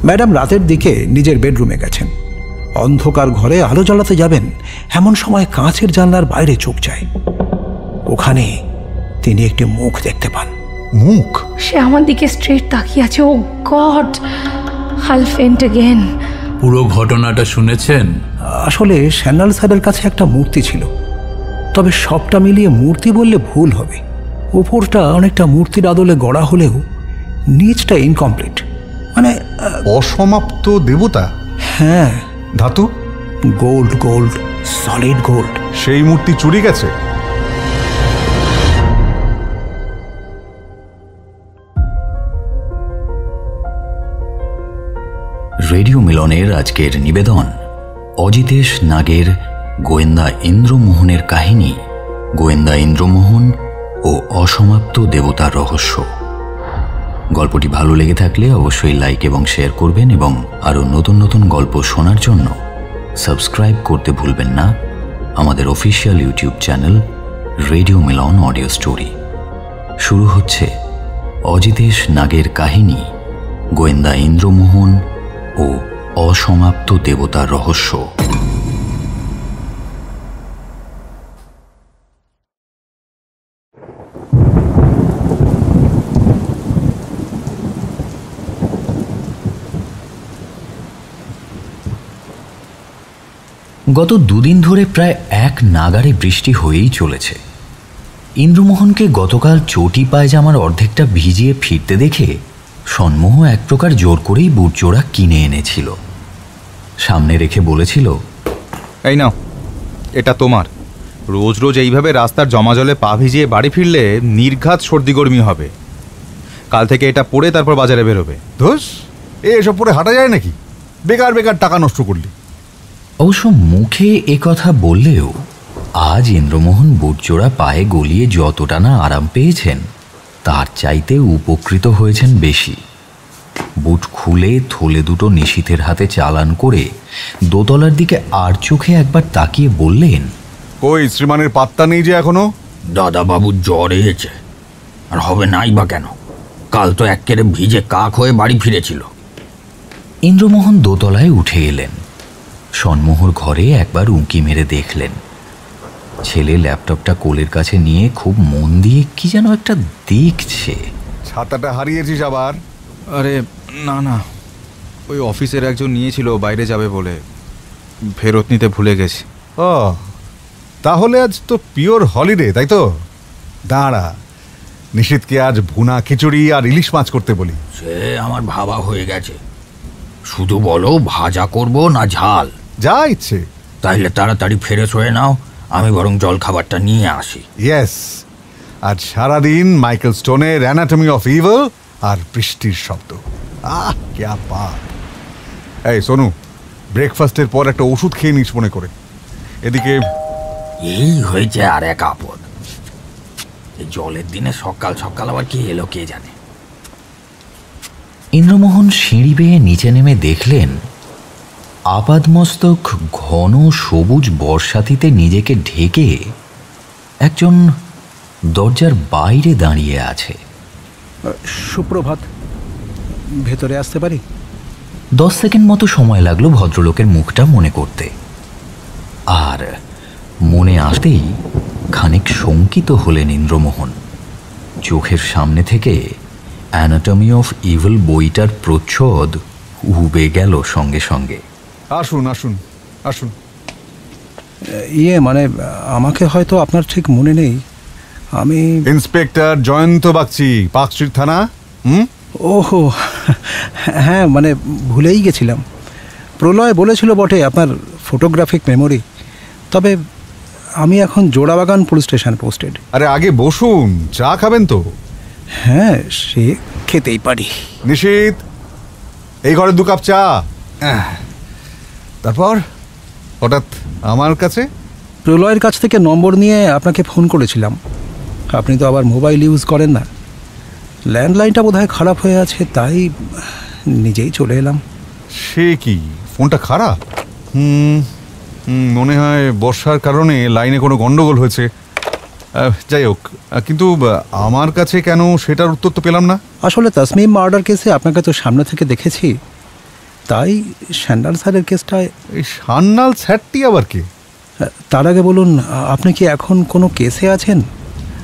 Madam রাতের দিকে নিজের বেডরুমে গেছেন। অন্ধকার ঘরে আলো জ্বালাতে যাবেন এমন সময় কাঁচের জানলার বাইরে চোখ যায়। ওখানে তিনি একটি মুখ দেখতে পান। মুখ? সে আমার দিকে স্ট্রেট তাকিয়ে আছে। ও গড, I'll faint again। পুরো ঘটনাটা শুনেছেন? আসলে শ্যানল স্যারের কাছে একটা মূর্তি ছিল, তবে সবটা মিলিয়ে মূর্তি বললে ভুল হবে। উপরটা অনেকটা মূর্তির আদলে গড়া হলেও নিচটা ইনকমপ্লিট, মানে অসমাপ্ত দেবতা? হ্যাঁ। ধাতু? Gold, gold, solid gold. সেই মূর্তি চুরি গেছে? রেডিও মিলনের আজকের নিবেদন অজিতেশ নাগের গোয়েন্দা ইন্দ্রমোহনের কাহিনী, গোয়েন্দা ইন্দ্রমোহন ও অসমাপ্ত দেবতার রহস্য। গল্পটি ভালো লেগে থাকলে অবশ্যই লাইক এবং শেয়ার করবেন এবং আরও নতুন নতুন গল্প শোনার জন্য সাবস্ক্রাইব করতে ভুলবেন না আমাদের official YouTube channel radio Milan audio story. শুরু হচ্ছে অজিতেশ নাগের কাহিনী, গোয়েন্দা ইন্দ্রমোহন ও অসমাপ্ত দেবতার রহস্য। গত দুদিন ধরে প্রায় এক নাগাড়ে বৃষ্টি হয়েই চলেছে। ইন্দ্রমোহনকে গতকাল চটি পায়জামার অর্ধেকটা ভিজিয়ে ফিরতে দেখে সন্মোহ এক প্রকার জোর করেই বুটজোড়া কিনে এনেছিল। সামনে রেখে বলেছিল, এই নাও, এটা তোমার। রোজ রোজ এইভাবে রাস্তার জমা জলে পা ভিজিয়ে বাড়ি ফিরলে নির্ঘাত সর্দিগর্মি হবে। কাল থেকে এটা পরে তারপর বাজারে বেরোবে। ধুস, এসব পরে হাঁটা যায় নাকি? বেকার বেকার টাকা নষ্ট করলি। অবশ্য মুখে এ কথা বললেও আজ ইন্দ্রমোহন বুটজোড়া পায়ে গলিয়ে যতটা না আরাম পেয়েছেন তার চাইতে উপকৃত হয়েছেন বেশি। বুট খুলে থলে দুটো নিশীথের হাতে চালান করে দোতলার দিকে আর চোখে একবার তাকিয়ে বললেন, কই শ্রীমানের পাত্তা নেই যে এখনো? দাদাবাবুর জ্বর এসেছে, আর হবে নাই বা কেন? কাল তো একেবারে ভিজে কাক হয়ে বাড়ি ফিরেছিল। ইন্দ্রমোহন দোতলায় উঠে এলেন। সন্মোহর ঘরে একবার উঁকি মেরে দেখলেন। ছেলে ল্যাপটপটা কোলের কাছে নিয়ে খুব মন দিয়ে কি যেন একটা দেখছে। ছাতাটা হারিয়েছিস আবার? আরে না না, ওই অফিসের একজন নিয়েছিল বাইরে যাবে বলে, ফেরত নিতে ভুলে গেছি। ও, তাহলে আজ তো পিওর হলিডে, তাই তো? দাঁড়া, নিশীথকে আজ ভুনা খিচুড়ি আর ইলিশ মাছ করতে বলি। সে আমার ভাবা হয়ে গেছে। শুধু বলো ভাজা করব না ঝাল? যা ইচ্ছে। তাইলে তাড়াতাড়ি ফ্রেশ হয়ে নাও, আমি বরং জল খাবারটা নিয়ে আসি। ইয়েস, আজ সারাদিন মাইকেল স্টোনের অ্যানাটমি অফ ইভিল আর বৃষ্টির শব্দ। আহ, ক্যা বাত। এই সোনু, ব্রেকফাস্টের পর একটা ওষুধ খেয়ে নিস মনে করে। এদিকে এই হয়েছে আর এক আপদ। এই জলের দিনে সকাল সকাল আবার কে এলো কে জানে। ইন্দ্রমোহন সিঁড়ি বেয়ে নিচে নেমে দেখলেন আপাদমস্তক ঘন সবুজ বর্ষাতিতে নিজেকে ঢেকে একজন দরজার বাইরে দাঁড়িয়ে আছে। সুপ্রভাত, ভেতরে আসতে পারি? 10 সেকেন্ড মতো সময় লাগলো ভদ্রলোকের মুখটা মনে করতে। আর মনে আসতেই খানিক শঙ্কিত হলেন ইন্দ্রমোহন। চোখের সামনে থেকে অ্যানাটমি অফ ইভিল বইটার প্রচ্ছদ উবে গেল সঙ্গে সঙ্গে। আসুন আসুন আসুন। মানে আমাকে হয়তো আপনার ঠিক মনে নেই। আমি ইন্সপেক্টর জয়ন্ত বাগচি, পার্কস্ট্রিট থানা। ওহো হ্যাঁ, মানে ভুলেই গেছিলাম। প্রলয় বলেছিল বটে আপনার ফটোগ্রাফিক মেমোরি, তবে আমি এখন জোড়াবাগান পুলিশ স্টেশন পোস্টেড। আরে আগে বসুন, চা খাবেন তো? হ্যাঁ, সে খেতেই পারি। নিশীথ, এই ঘরে 2 কাপ চা। তারপর হঠাৎ আমার কাছে? প্রলয়ের কাছ থেকে নম্বর নিয়ে আপনাকে ফোন করেছিলাম। আপনি তো আবার মোবাইল ইউজ করেন না। ল্যান্ডলাইনটা বোধহয় খারাপ হয়ে আছে, তাই নিজেই চলে এলাম। সে কি, ফোনটা খারাপ? মনে হয় বর্ষার কারণে লাইনে কোনো গন্ডগোল হয়েছে। যাই হোক, কিন্তু আমার কাছে কেন সেটার উত্তর তো পেলাম না। আসলে তাসমিম মার্ডার কেসে আপনাকে তো সামনে থেকে দেখেছি, তাই স্যান্ডাল স্যারের কেসটায়। এই সান্যাল স্যারটি আবার কে? তার আগে বলুন, আপনি কি এখন কোনো কেসে আছেন?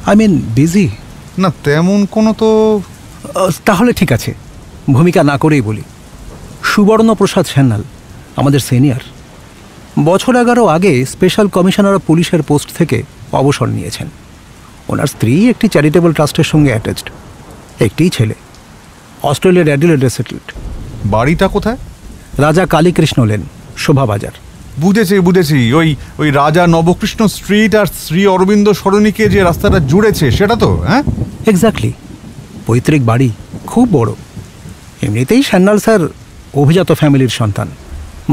I mean busy? না, তেমন কোনো তো। তাহলে ঠিক আছে, ভূমিকা না করেই বলি। সুবর্ণপ্রসাদ সান্যাল আমাদের সিনিয়র, বছর 11 আগে স্পেশাল কমিশনার অফ পুলিশের পোস্ট থেকে অবসর নিয়েছেন। ওনার স্ত্রী একটি চ্যারিটেবল ট্রাস্টের সঙ্গে অ্যাটাচড, একটি ছেলে, অস্ট্রেলিয়ার অ্যাডিলেডে সেটেলড। বাড়িটা কোথায়? রাজা কালীকৃষ্ণ লেন, শোভাবাজার। বুঝেছি। ওই রাজা নবকৃষ্ণ স্ট্রিট আর শ্রী অরবিন্দ সরণিকে যে রাস্তাটা জুড়েছে সেটা তো? হ্যাঁ, এক্স্যাক্টলি। পৈতৃক বাড়ি, খুব বড়। এমনিতেই সান্যাল স্যার অভিজাত ফ্যামিলির সন্তান,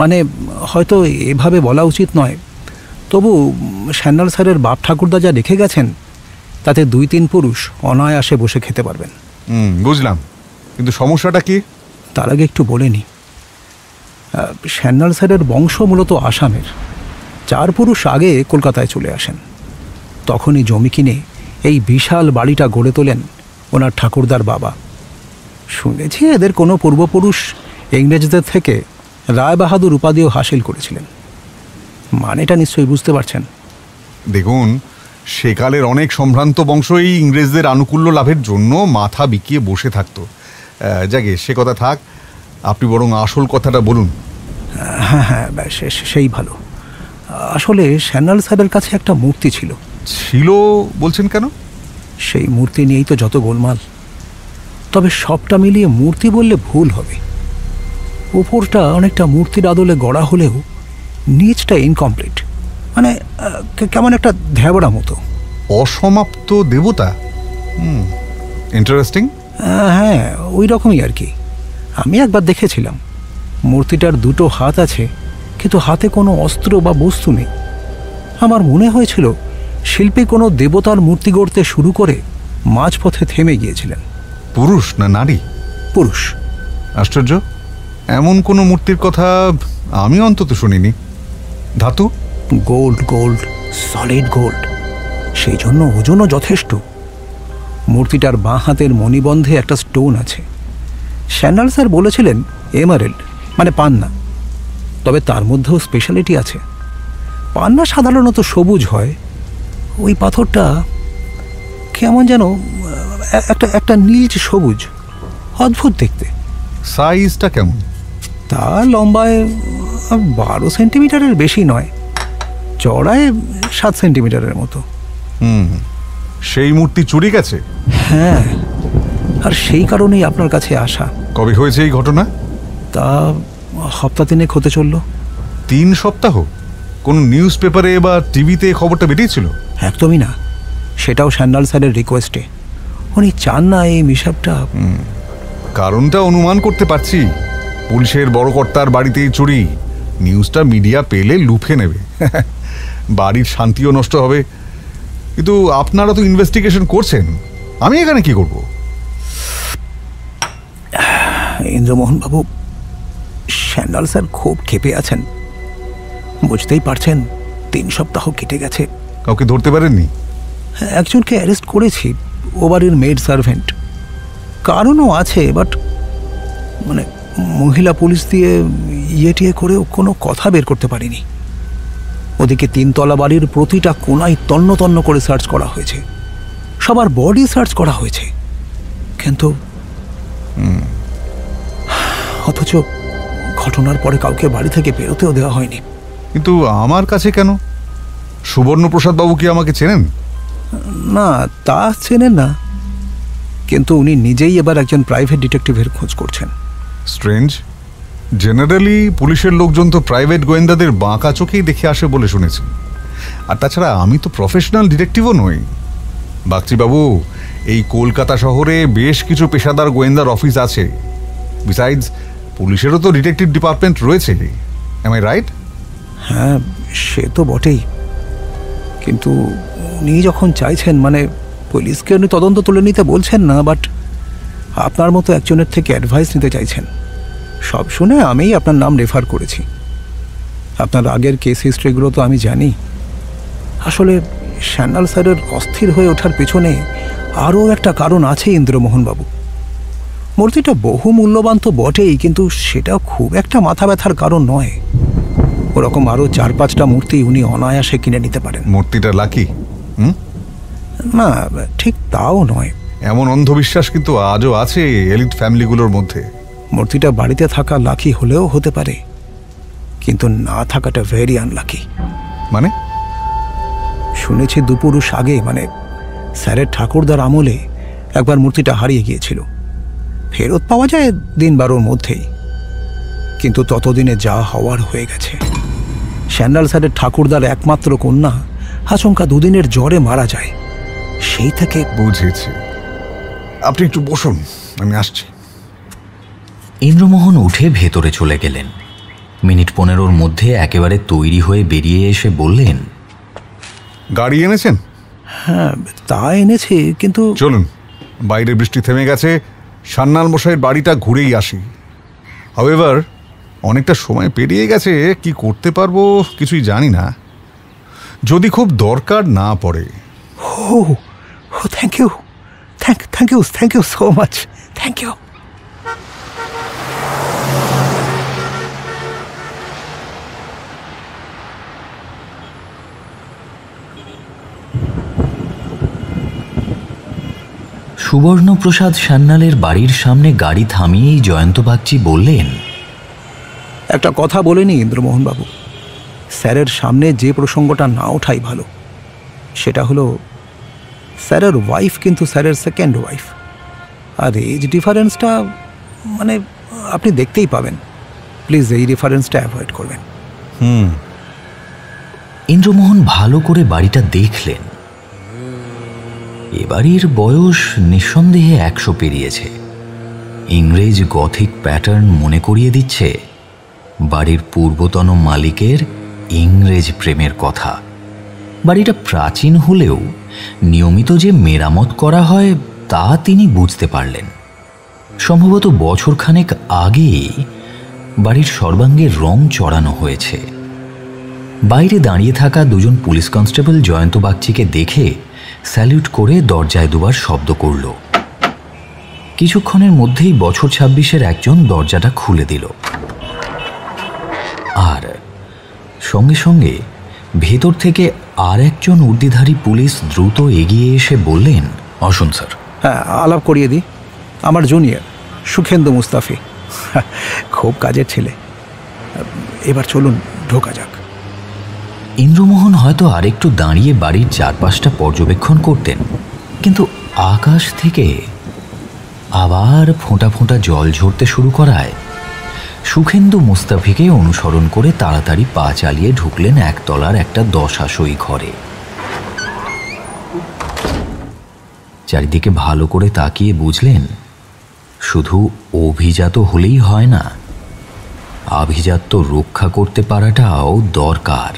মানে হয়তো এভাবে বলা উচিত নয়, তবু সান্যাল স্যারের বাপ ঠাকুরদা যা রেখে গেছেন তাতে 2-3 পুরুষ অনায়াসে বসে খেতে পারবেন। বুঝলাম, কিন্তু সমস্যাটা কি? তার আগে একটু বলে নি, সান্যাল স্যারের বংশ মূলত আসামের। 4 পুরুষ আগে কলকাতায় চলে আসেন, তখনই জমি কিনে এই বিশাল বাড়িটা গড়ে তোলেন ওনার ঠাকুরদার বাবা। শুনেছি এদের কোনো পূর্বপুরুষ ইংরেজদের থেকে রায়বাহাদুর উপাধিও হাসিল করেছিলেন। মানেটা নিশ্চয়ই বুঝতে পারছেন। দেখুন, সেকালের অনেক সম্ভ্রান্ত বংশই ইংরেজদের আনুকূল্য লাভের জন্য মাথা বিকিয়ে বসে থাকতো। যাকে সে কথা থাক, আপনি বরং আসল কথাটা বলুন। হ্যাঁ, সেই ভালো। আসলে সান্যাল স্যারের কাছে একটা মূর্তি ছিল। বলছেন কেন? সেই মূর্তি নিয়েই তো যত গোলমাল। তবে সবটা মিলিয়ে মূর্তি বললে ভুল হবে। উপরটা অনেকটা মূর্তির আদলে গড়া হলেও নিচটা ইনকমপ্লিট, মানে কেমন একটা ধ্যাবড়া মতো। অসমাপ্ত দেবতা? ইন্টারেস্টিং। হ্যাঁ, ওই রকমই আর কি। আমি একবার দেখেছিলাম, মূর্তিটার 2টো হাত আছে, কিন্তু হাতে কোনো অস্ত্র বা বস্তু নেই। আমার মনে হয়েছিল শিল্পী কোনো দেবতার মূর্তি গড়তে শুরু করে মাঝপথে থেমে গিয়েছিলেন। পুরুষ না নারী? পুরুষ। আশ্চর্য, এমন কোনো মূর্তির কথা আমি অন্তত শুনিনি। ধাতু? গোল্ড, সলিড গোল্ড, সেই জন্য ওজনও যথেষ্ট। মূর্তিটার বাঁ হাতের মণিবন্ধে একটা স্টোন আছে। সান্যাল স্যার বলেছিলেন এমারেল্ড, মানে পান্না। তবে তার মধ্যেও স্পেশালিটি আছে। পান্না সাধারণত সবুজ হয়, ওই পাথরটা কেমন যেন একটা নীলচ সবুজ, অদ্ভুত দেখতে। সাইজটা কেমন? তা লম্বায় 12 সেন্টিমিটারের বেশি নয়, চড়ায় 7 সেন্টিমিটারের মতো। সেই মূর্তি চুরি গেছে? হ্যাঁ, আর সেই কারণেই আপনার কাছে আসা। কবে হয়েছে এই ঘটনা? তা সপ্তাহ 3 হতে চলল। 3 সপ্তাহ? কোন নিউজ পেপারে বা টিভিতে খবরটা বেরিয়েছিল? একদমই না, সেটাও সান্যাল স্যারের রিকোয়েস্টে। উনি চান না এই মিশাপটা। কারণটা অনুমান করতে পারছি। পুলিশের বড় কর্তার বাড়িতেই চুরি, নিউজটা মিডিয়া পেলে লুফে নেবে, বাড়ির শান্তিও নষ্ট হবে। কিন্তু আপনারা তো ইনভেস্টিগেশন করছেন, আমি এখানে কি করব? ইন্দ্রমোহন বাবু, সান্যাল স্যার খুব ক্ষেপে আছেন, বুঝতেই পারছেন। 3 সপ্তাহ কেটে গেছে। কাউকে ধরতে পারেননি? একজনকে অ্যারেস্ট করেছি, ও বাড়ির মেড সার্ভেন্ট। কারণও আছে, বাট মানে মহিলা পুলিশ দিয়ে টিয়ে করেও কোনো কথা বের করতে পারিনি। ওদিকে 3 তলা বাড়ির প্রতিটা কোনায় তন্ন তন্ন করে সার্চ করা হয়েছে, সবার বডি সার্চ করা হয়েছে, কিন্তু অথচ ঘটনার পরে কাউকে বাড়ি থেকে বেরোতেও দেওয়া হয়নি। কিন্তু আমার কাছে কেন? সুবর্ণপ্রসাদ বাবু কি আমাকে চেনেন? না, তা চেনেন না, কিন্তু উনি নিজেই এবার একজন প্রাইভেট ডিটেকটিভের খোঁজ করছেন। স্ট্রেঞ্জ। জেনারেলি পুলিশের লোকজন তো প্রাইভেট গোয়েন্দাদের বাঁকা চোখেই দেখে আসে বলে শুনেছি। আর তাছাড়া আমি তো প্রফেশনাল ডিটেকটিভও নই। বাগচিবাবু, এই কলকাতা শহরে বেশ কিছু পেশাদার গোয়েন্দার অফিস আছে। বিসাইডস, পুলিশেরও তো ডিটেকটিভ ডিপার্টমেন্ট রয়েছে। Am I right? হ্যাঁ, সে তো বটেই, কিন্তু উনি যখন চাইছেন, মানে পুলিশকে উনি তদন্ত তুলে নিতে বলছেন না, বাট আপনার মতো একজনের থেকে অ্যাডভাইস নিতে চাইছেন। সব শুনে আমিই আপনার নাম রেফার করেছি। আপনার আগের কেস হিস্ট্রিগুলো তো আমি জানি। আসলে সান্যাল স্যারের অস্থির হয়ে ওঠার পেছনে আরও একটা কারণ আছে ইন্দ্রমোহনবাবু। মূর্তিটা বহু মূল্যবান তো বটেই, কিন্তু সেটা খুব একটা মাথা ব্যথার কারণ নয়। ওরকম আরও 4-5টা মূর্তি উনি অনায়াসে কিনে নিতে পারেন। মূর্তিটা লাকি? না, ঠিক তাও নয়। এমন অন্ধবিশ্বাস কিন্তু আজও আছে এলিট ফ্যামিলিগুলোর মধ্যে। মূর্তিটা বাড়িতে থাকা লাকি হলেও হতে পারে, কিন্তু না থাকাটা ভেরি আনলাকি। মানে? শুনেছি দুপুরুষ আগে, মানে স্যারের ঠাকুরদার আমলে একবার মূর্তিটা হারিয়ে গিয়েছিল। ফেরত পাওয়া যায় দিন-12 মধ্যেই, কিন্তু ততদিনে যা হওয়ার হয়ে গেছে। স্যান্ডাল স্যারের ঠাকুরদার একমাত্র কন্যা আচমকা 2 দিনের জ্বরে মারা যায়। সেই থেকে বুঝেছি। আপনি একটু বসুন, আমি আসছি। ইন্দ্রমোহন উঠে ভেতরে চলে গেলেন। মিনিট 15 মধ্যে একেবারে তৈরি হয়ে বেরিয়ে এসে বললেন, গাড়ি এনেছেন? হ্যাঁ, তা এনেছি, কিন্তু চলুন, বাইরে বৃষ্টি থেমে গেছে, সান্যাল মশাইয়ের বাড়িটা ঘুরেই আসি। হাউএভার অনেকটা সময় পেরিয়ে গেছে, কি করতে পারবো কিছুই জানি না, যদি খুব দরকার না পড়ে। Oh thank you, thank you so much, thank you. Subarnaprasad সান্যালের বাড়ির সামনে গাড়ি থামিয়েই জয়ন্ত বাগচি বললেন, একটা কথা বলিনি ইন্দ্রমোহনবাবু, স্যারের সামনে যে প্রসঙ্গটা না ওঠাই ভালো। সেটা হলো, স্যারের ওয়াইফ কিন্তু স্যারের সেকেন্ড ওয়াইফ, আর এজ ডিফারেন্সটা মানে আপনি দেখতেই পাবেন। প্লিজ এই রেফারেন্সটা অ্যাভয়েড করবেন। ইন্দ্রমোহন ভালো করে বাড়িটা দেখলেন। এ বাড়ির বয়স নিঃসন্দেহে 100 পেরিয়েছে। ইংরেজ গথিক প্যাটার্ন মনে করিয়ে দিচ্ছে বাড়ির পূর্বতন মালিকের ইংরেজ প্রেমের কথা। বাড়িটা প্রাচীন হলেও নিয়মিত যে মেরামত করা হয় তা তিনি বুঝতে পারলেন। সম্ভবত বছরখানেক আগে বাড়ির সর্বাঙ্গে রং চড়ানো হয়েছে। বাইরে দাঁড়িয়ে থাকা 2জন পুলিশ কনস্টেবল জয়ন্ত বাগচিকে দেখে স্যালিউট করে দরজায় দুবার শব্দ করল। কিছুক্ষণের মধ্যেই বছর 26-এর একজন দরজাটা খুলে দিল, আর সঙ্গে সঙ্গে ভেতর থেকে আর একজন উর্দিধারী পুলিশ দ্রুত এগিয়ে এসে বললেন, আসুন স্যার। হ্যাঁ, আলাপ করিয়ে দিই, আমার জুনিয়র সুখেন্দু মুস্তাফি, খুব কাজের ছেলে। এবার চলুন ঢোকা যাক। ইন্দ্রমোহন হয়তো আরেকটু দাঁড়িয়ে বাড়ির চারপাশটা পর্যবেক্ষণ করতেন, কিন্তু আকাশ থেকে আবার ফোঁটা ফোঁটা জল ঝরতে শুরু করায় সুখেন্দু মুস্তাফিকে অনুসরণ করে তাড়াতাড়ি পা চালিয়ে ঢুকলেন একতলার একটা 10 আসই ঘরে। চারিদিকে ভালো করে তাকিয়ে বুঝলেন, শুধু অভিজাত হলেই হয় না, আভিজাত্য রক্ষা করতে পারাটাও দরকার।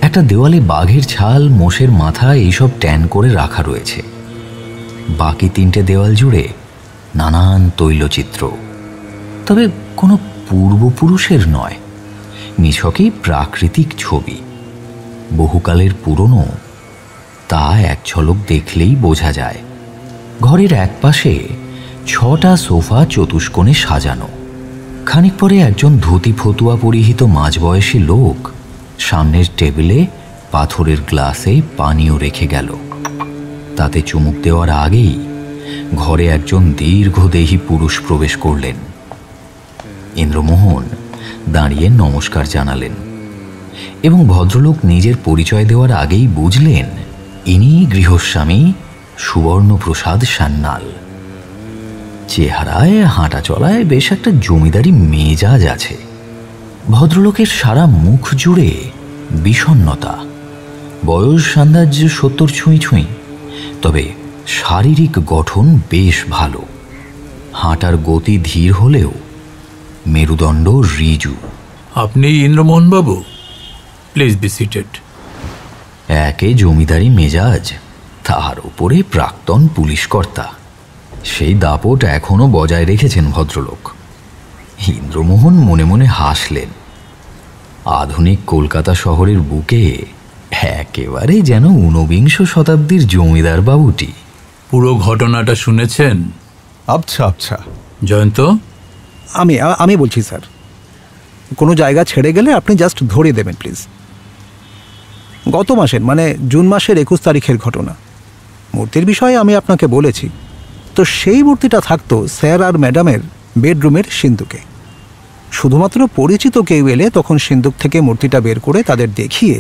একটা দেওয়ালে বাঘের ছাল, মোষের মাথা এইসব ট্যান করে রাখা রয়েছে। বাকি 3টে দেওয়াল জুড়ে নানান তৈলচিত্র, তবে কোনো পূর্বপুরুষের নয়, নিছকই প্রাকৃতিক ছবি। বহুকালের পুরনো, তা এক ঝলক দেখলেই বোঝা যায়। ঘরের একপাশে 6টা সোফা চতুষ্কোণে সাজানো। খানিক পরে একজন ধুতি ফতুয়া পরিহিত মাঝবয়সী লোক সামনের টেবিলে পাথরের গ্লাসে পানীয় রেখে গেল। তাতে চুমুক দেওয়ার আগেই ঘরে একজন দীর্ঘদেহী পুরুষ প্রবেশ করলেন। ইন্দ্রমোহন দাঁড়িয়ে নমস্কার জানালেন এবং ভদ্রলোক নিজের পরিচয় দেওয়ার আগেই বুঝলেন ইনি গৃহস্বামী সুবর্ণপ্রসাদ সান্যাল। চেহারায়, হাঁটা চলায় বেশ একটা জমিদারি মেজাজ আছে। ভদ্রলোকের সারা মুখ জুড়ে বিষণ্ণতা। বয়স আন্দাজ 70 ছুঁই ছুঁই, তবে শারীরিক গঠন বেশ ভালো। হাঁটার গতি ধীর হলেও মেরুদণ্ড ঋজু। আপনি ইন্দ্রমোহন বাবু, প্লিজ বি সিটেড। একে জমিদারি মেজাজ, তার উপরে প্রাক্তন পুলিশকর্তা, সেই দাপট এখনো বজায় রেখেছেন ভদ্রলোক। ইন্দ্রমোহন মনে মনে হাসলেন। আধুনিক কলকাতা শহরের বুকে একেবারে যেন 19বিংশ শতাব্দীর জমিদার বাবুটি। পুরো ঘটনাটা শুনেছেন? আচ্ছা আচ্ছা। জয়ন্ত, আমি বলছি স্যার, কোনো জায়গা ছেড়ে গেলে আপনি জাস্ট ধরে দেবেন প্লিজ। গত মাসের মানে জুন মাসের 21 তারিখের ঘটনা। মূর্তির বিষয়ে আমি আপনাকে বলেছি, তো সেই মূর্তিটা থাকতো স্যার আর ম্যাডামের বেডরুমের সিন্দুকে। শুধুমাত্র পরিচিত কেউ এলে তখন সিন্দুক থেকে মূর্তিটা বের করে তাদের দেখিয়ে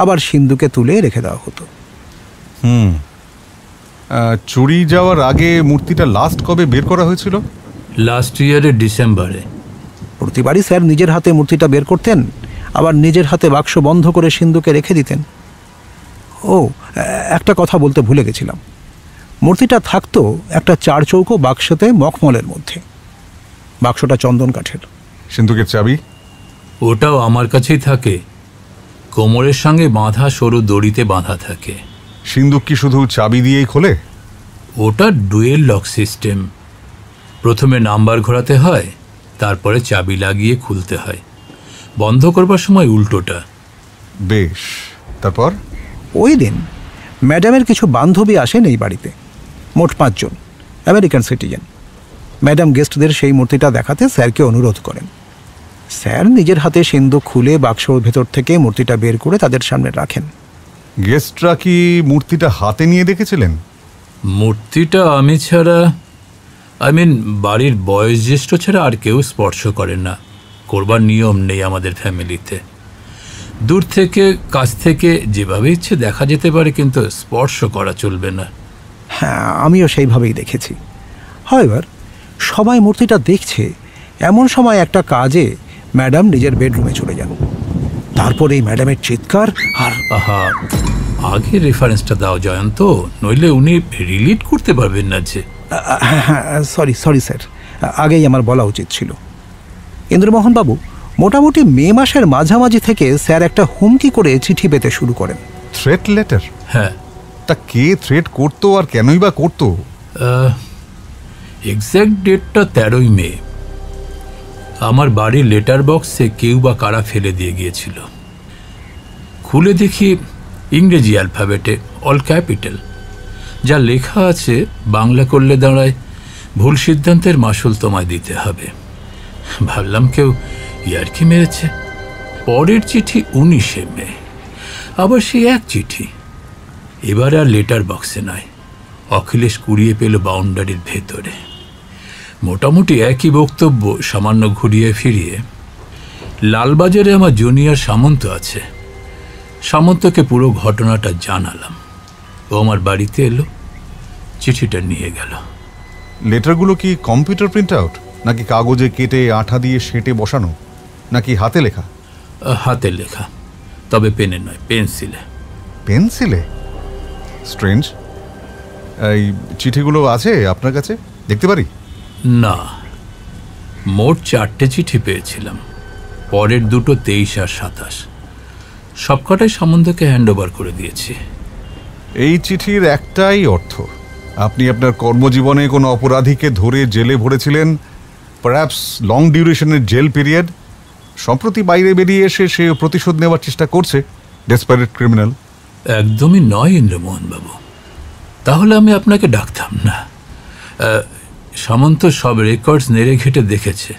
আবার সিন্দুকে তুলে রেখে দেওয়া হতো। চুরি যাওয়ার আগে মূর্তিটা লাস্ট কবে বের করা হয়েছিল? লাস্ট ইয়ারের ডিসেম্বরে। প্রতিবারই স্যার নিজের হাতে মূর্তিটা বের করতেন, আবার নিজের হাতে বাক্স বন্ধ করে সিন্দুকে রেখে দিতেন। ও, একটা কথা বলতে ভুলে গেছিলাম, মূর্তিটা থাকতো একটা 4 চৌকো বাক্সতে মখমলের মধ্যে। বাক্সটা চন্দন কাঠের। সিন্দুকের চাবি? ওটাও আমার কাছেই থাকে, কোমরের সঙ্গে বাঁধা সরু দড়িতে বাঁধা থাকে। সিন্দুক কি শুধু চাবি দিয়েই খোলে? ওটা ডুয়েল লক সিস্টেম। প্রথমে নাম্বার ঘোরাতে হয়, তারপরে চাবি লাগিয়ে খুলতে হয়। বন্ধ করবার সময় উল্টোটা। বেশ, তারপর? ওই দিন ম্যাডামের কিছু বান্ধবী আসেন এই বাড়িতে, মোট 5 জন, আমেরিকান সিটিজেন। ম্যাডাম গেস্টদের সেই মূর্তিটা দেখাতে স্যারকে অনুরোধ করেন। স্যার নিজের হাতে সিন্দুক খুলে বাক্সর ভেতর থেকে মূর্তিটা বের করে তাদের সামনে রাখেন। গেস্টরা কি মূর্তিটা হাতে নিয়ে দেখেছিলেন? মূর্তিটা আমি ছাড়া, বাড়ির বয়োজ্যেষ্ঠ ছাড়া আর কেউ স্পর্শ করেন না। করবার নিয়ম নেই আমাদের ফ্যামিলিতে। দূর থেকে কাছ থেকে যেভাবে ইচ্ছে দেখা যেতে পারে, কিন্তু স্পর্শ করা চলবে না। হ্যাঁ, আমিও সেইভাবেই দেখেছি। হাওয়েভার, সবাই মূর্তিটা দেখছে এমন সময় একটা কাজে ম্যাডাম নিজের বেডরুমে চলে যান। তারপরে এই ম্যাডামের চিৎকার আর আহা, আগে রেফারেন্সটা দাও জয়ন্ত, নইলে উনি রিলিট করতে পারবেন না যে। হ্যাঁ, সরি স্যার, আগেই আমার বলা উচিত ছিল। ইন্দ্রমোহন বাবু, মোটামুটি মে মাসের মাঝামাঝি থেকে স্যার একটা হুমকি করে চিঠি পেতে শুরু করেন। Threat letter? হ্যাঁ। তা কে থ্রেট করতো আর কেনই বা করতো? এক্স্যাক্ট ডেটটা 13ই মে। আমার বাড়ির লেটার বক্সে কেউ বা কারা ফেলে দিয়ে গিয়েছিল। খুলে দেখি ইংরেজি অ্যালফাবেটে, অল ক্যাপিটাল। যা লেখা আছে বাংলা করলে দাঁড়ায়, ভুল সিদ্ধান্তের মাসুল তোমায় দিতে হবে। ভাবলাম কেউ ইয়ার্কি মেরেছে। পরের চিঠি 19শে মে, আবার সেই এক চিঠি। এবার আর লেটার বক্সে নয়, অখিলেশ কুড়িয়ে পেল বাউন্ডারির ভেতরে। মোটামুটি একই বক্তব্য, সামান্য ঘুরিয়ে ফিরিয়ে। লালবাজারে আমার জুনিয়র সামন্ত আছে, সামন্তকে পুরো ঘটনাটা জানালাম। ও আমার বাড়িতে এলো, চিঠিটা নিয়ে গেল। লেটারগুলো কি কম্পিউটার প্রিন্ট আউট, নাকি কাগজে কেটে আঠা দিয়ে সেঁটে বসানো, নাকি হাতে লেখা? হাতে লেখা, তবে পেনে নয়, পেন্সিলে। পেন্সিলে? স্ট্রেঞ্জ। এই চিঠিগুলো আছে আপনার কাছে, দেখতে পারি? না, মোট 4টে চিঠি পেয়েছিলাম। পরের দুটো 23 আর 27, সবকটাই সামন্তকে হ্যান্ড ওভার করে দিয়েছি। এই চিঠির একটাই অর্থ, আপনি আপনার কর্মজীবনে কোনো অপরাধীকে ধরে জেলে ভরেছিলেন, পারহ্যাপস লং ডিউরেশনের জেল পিরিয়ড। সম্প্রতি বাইরে বেরিয়ে এসে সে প্রতিশোধ নেওয়ার চেষ্টা করছে, ডেসপারেট ক্রিমিনাল। একদমই নয় ইন্দ্রমোহন বাবু, তাহলে আমি আপনাকে ডাকতাম না। সামন্ত সব রেকর্ডস নেড়ে ঘেটে দেখেছে।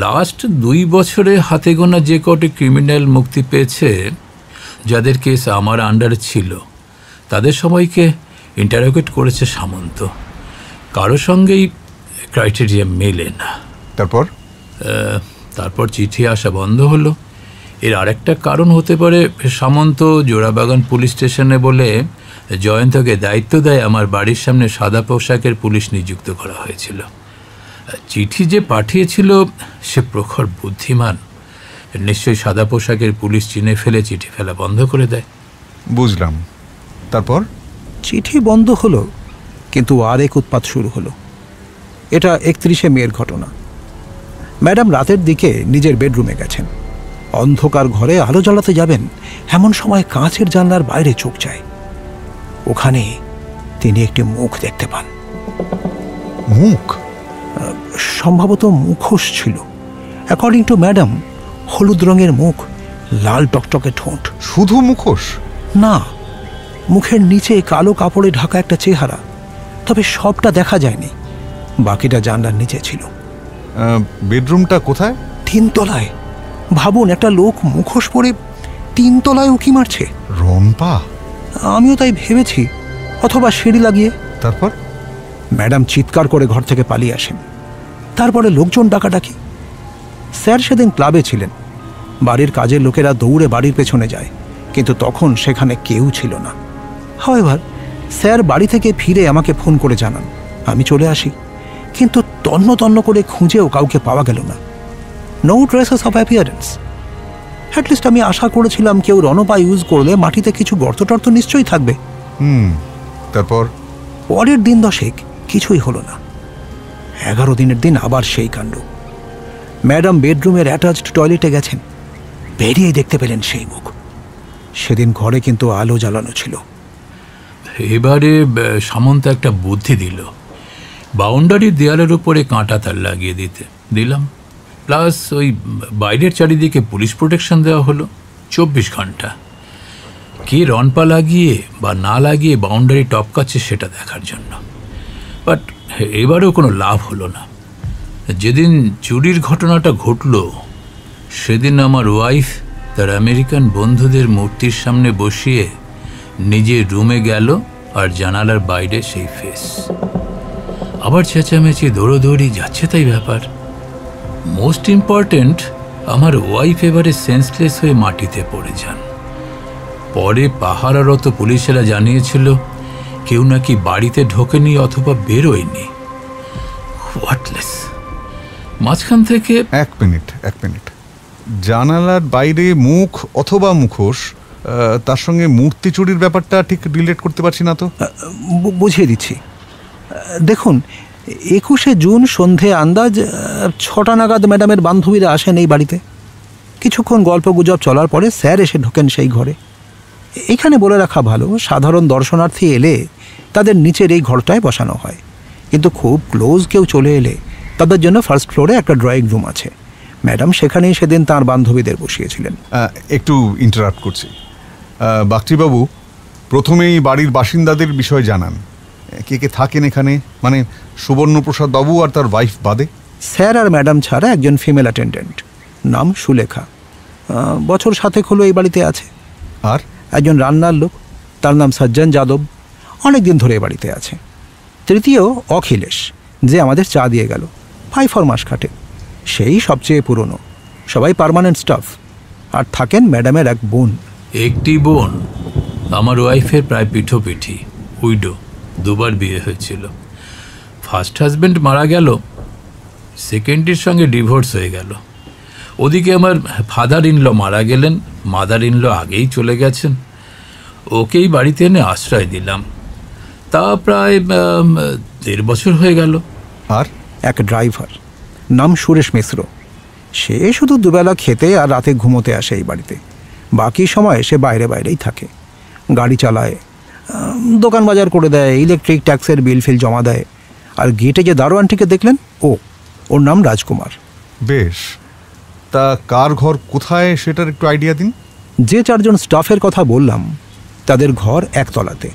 লাস্ট 2 বছরে হাতে গোনা যে কটি ক্রিমিনাল মুক্তি পেয়েছে, যাদের কেস আমার আন্ডারে ছিল, তাদের সবাইকে ইন্টারোগেট করেছে সামন্ত। কারো সঙ্গেই ক্রাইটেরিয়া মেলে না। তারপর চিঠি আসা বন্ধ হলো। এর আরেকটা কারণ হতে পারে, সামন্ত জোড়াবাগান পুলিশ স্টেশনে বলে জয়ন্তকে দায়িত্ব দেয় আমার বাড়ির সামনে সাদা পোশাকের পুলিশ নিযুক্ত করা হয়েছিল। চিঠি যে পাঠিয়েছিল সে প্রখর বুদ্ধিমান, নিশ্চয়ই সাদা পোশাকের পুলিশ চিনে ফেলে চিঠি ফেলা বন্ধ করে দেয়। বুঝলাম। তারপর? চিঠি বন্ধ হলো, কিন্তু আরেক উৎপাত শুরু হলো। এটা 31শে মের ঘটনা। ম্যাডাম রাতের দিকে নিজের বেডরুমে গেছেন। অন্ধকার ঘরে আলো জ্বালাতে যাবেন, এমন সময় কাঁচের জানলার বাইরে চোখ যায়। ওখানে তিনি একটি মুখ দেখতে পান। মুখ? সম্ভবত মুখোশ ছিল। অ্যাকর্ডিং টু ম্যাডাম, হলুদ রঙের মুখ, লাল টকটকে ঠোঁট। শুধু মুখোশ? না, মুখের নিচে কালো কাপড়ে ঢাকা একটা চেহারা, তবে সবটা দেখা যায়নি। বাকিটা জানলার নিচে ছিল। বেডরুমটা কোথায়? 3 তলায়। ভাবুন, একটা লোক মুখোশ পরে 3 তলায় উঁকি মারছে। রম্পা? আমিও তাই ভেবেছি, অথবা সিঁড়ি লাগিয়ে। তারপর? ম্যাডাম চিৎকার করে ঘর থেকে পালিয়ে আসেন। তারপরে লোকজন ডাকাডাকি। স্যার সেদিন ক্লাবে ছিলেন। বাড়ির কাজের লোকেরা দৌড়ে বাড়ির পেছনে যায়, কিন্তু তখন সেখানে কেউ ছিল না। হাওয়েভার স্যার বাড়ি থেকে ফিরে আমাকে ফোন করে জানান। আমি চলে আসি, কিন্তু তন্ন তন্ন করে খুঁজেও কাউকে পাওয়া গেল না। No traces of appearance. At least আমি আশা করেছিলাম কেউ রণপা ইউজ করলে মাটিতে কিছু গর্ত টর্ত নিশ্চয়ই থাকবে। তারপর? পরের দিন 10 কিছুই হলো না। 11 দিনের দিন আবার সেই কাণ্ড। ম্যাডাম বেডরুমের অ্যাটাচড টয়লেটে গেছেন, বেরিয়েই দেখতে পেলেন সেই মুখ। সেদিন ঘরে কিন্তু আলো জ্বালানো ছিল। এবারে সামন্ত একটা বুদ্ধি দিল, বাউন্ডারির দেয়ালের উপরে কাঁটা তার লাগিয়ে দিলাম, প্লাস ওই বাইরের চারিদিকে পুলিশ প্রোটেকশন দেওয়া হলো 24 ঘন্টা। কে রনপা লাগিয়ে বা না লাগিয়ে বাউন্ডারি টপকাচ্ছে সেটা দেখার জন্য। বাট এবারেও কোনো লাভ হলো না। যেদিন চুরির ঘটনাটা ঘটল, সেদিন আমার ওয়াইফ তার আমেরিকান বন্ধুদের মূর্তির সামনে বসিয়ে নিজের রুমে গেল, আর জানালার বাইরে সেই ফেস। আবার চেঁচামেচি, দৌড়োদৌড়ি, যাচ্ছে তাই ব্যাপার। মোস্ট ইম্পর্ট্যান্ট, আমার ওয়াইফ এবারে সেন্সলেস হয়ে মাটিতে পড়ে যান। পরে পাহারারত পুলিশেরা জানিয়েছিল কেউ নাকি বাড়িতে ঢোকেনি অথবা বেরোয়নি। হোয়াটলেস। মাঝখান থেকে এক মিনিট। জানালার বাইরে মুখ অথবা মুখোশ, তার সঙ্গে মূর্তি চুরির ব্যাপারটা ঠিক রিলেট করতে পারছি না তো। বুঝিয়ে দিচ্ছি। দেখুন, 21শে জুন সন্ধে আন্দাজ 6টা নাগাদ ম্যাডামের বান্ধবীরা আসেন এই বাড়িতে। কিছুক্ষণ গল্প গুজব চলার পরে স্যার এসে ঢোকেন সেই ঘরে। এখানে বলে রাখা ভালো, সাধারণ দর্শনার্থী এলে তাদের নিচের এই ঘরটায় বসানো হয়, কিন্তু খুব ক্লোজ কেউ চলে এলে তাদের জন্য ফার্স্ট ফ্লোরে একটা ড্রয়িং রুম আছে। ম্যাডাম সেখানেই সেদিন তাঁর বান্ধবীদের বসিয়েছিলেন। একটু ইন্টারাপ্ট করছি। বাগচিবাবু, প্রথমেই বাড়ির বাসিন্দাদের বিষয় জানান। কে কে থাকেন এখানে, মানে সুবর্ণপ্রসাদ বাবু আর তার ওয়াইফ বাদে? স্যার আর ম্যাডাম ছাড়া একজন ফিমেল অ্যাটেন্ডেন্ট, নাম সুলেখা, বছর 7 হলো এই বাড়িতে আছে। আর একজন রান্নার লোক, তার নাম সজ্জন যাদব, অনেক দিন ধরে এ বাড়িতে আছে। তৃতীয় অখিলেশ, যে আমাদের চা দিয়ে গেল, 5 মাস খাটে, সেই সবচেয়ে পুরনো। সবাই পার্মানেন্ট স্টাফ। আর থাকেন ম্যাডামের এক বোন। একটি বোন আমার ওয়াইফের প্রায় পিঠোপিঠি, উইডো, 2বার বিয়ে হয়েছিল। ফার্স্ট হাজব্যান্ড মারা গেল, সেকেন্ডের সঙ্গে ডিভোর্স হয়ে গেল। ওদিকে আমার ফাদার ইনল মারা গেলেন, মাদার ইনল আগেই চলে গেছেন। ওকেই বাড়িতে এনে আশ্রয় দিলাম। তা প্রায় 1.5 বছর হয়ে গেল। আর এক ড্রাইভার, নাম সুরেশ মিশ্র। সে শুধু দুবেলা খেতে আর রাতে ঘুমোতে আসে এই বাড়িতে। বাকি সময় সে বাইরেই থাকে, গাড়ি চালায়, দোকান বাজার করে দেয়, ইলেকট্রিক ট্যাক্সের বিল ফিল জমা দেয়। আর গেটে যে দারোয়ানটিকে দেখলেন, ওর নাম রাজকুমার। বেশ, তা কার ঘর কোথায় সেটার একটু আইডিয়া দিন। যে 4 জন স্টাফের কথা বললাম, তাদের ঘর 1 তলাতে।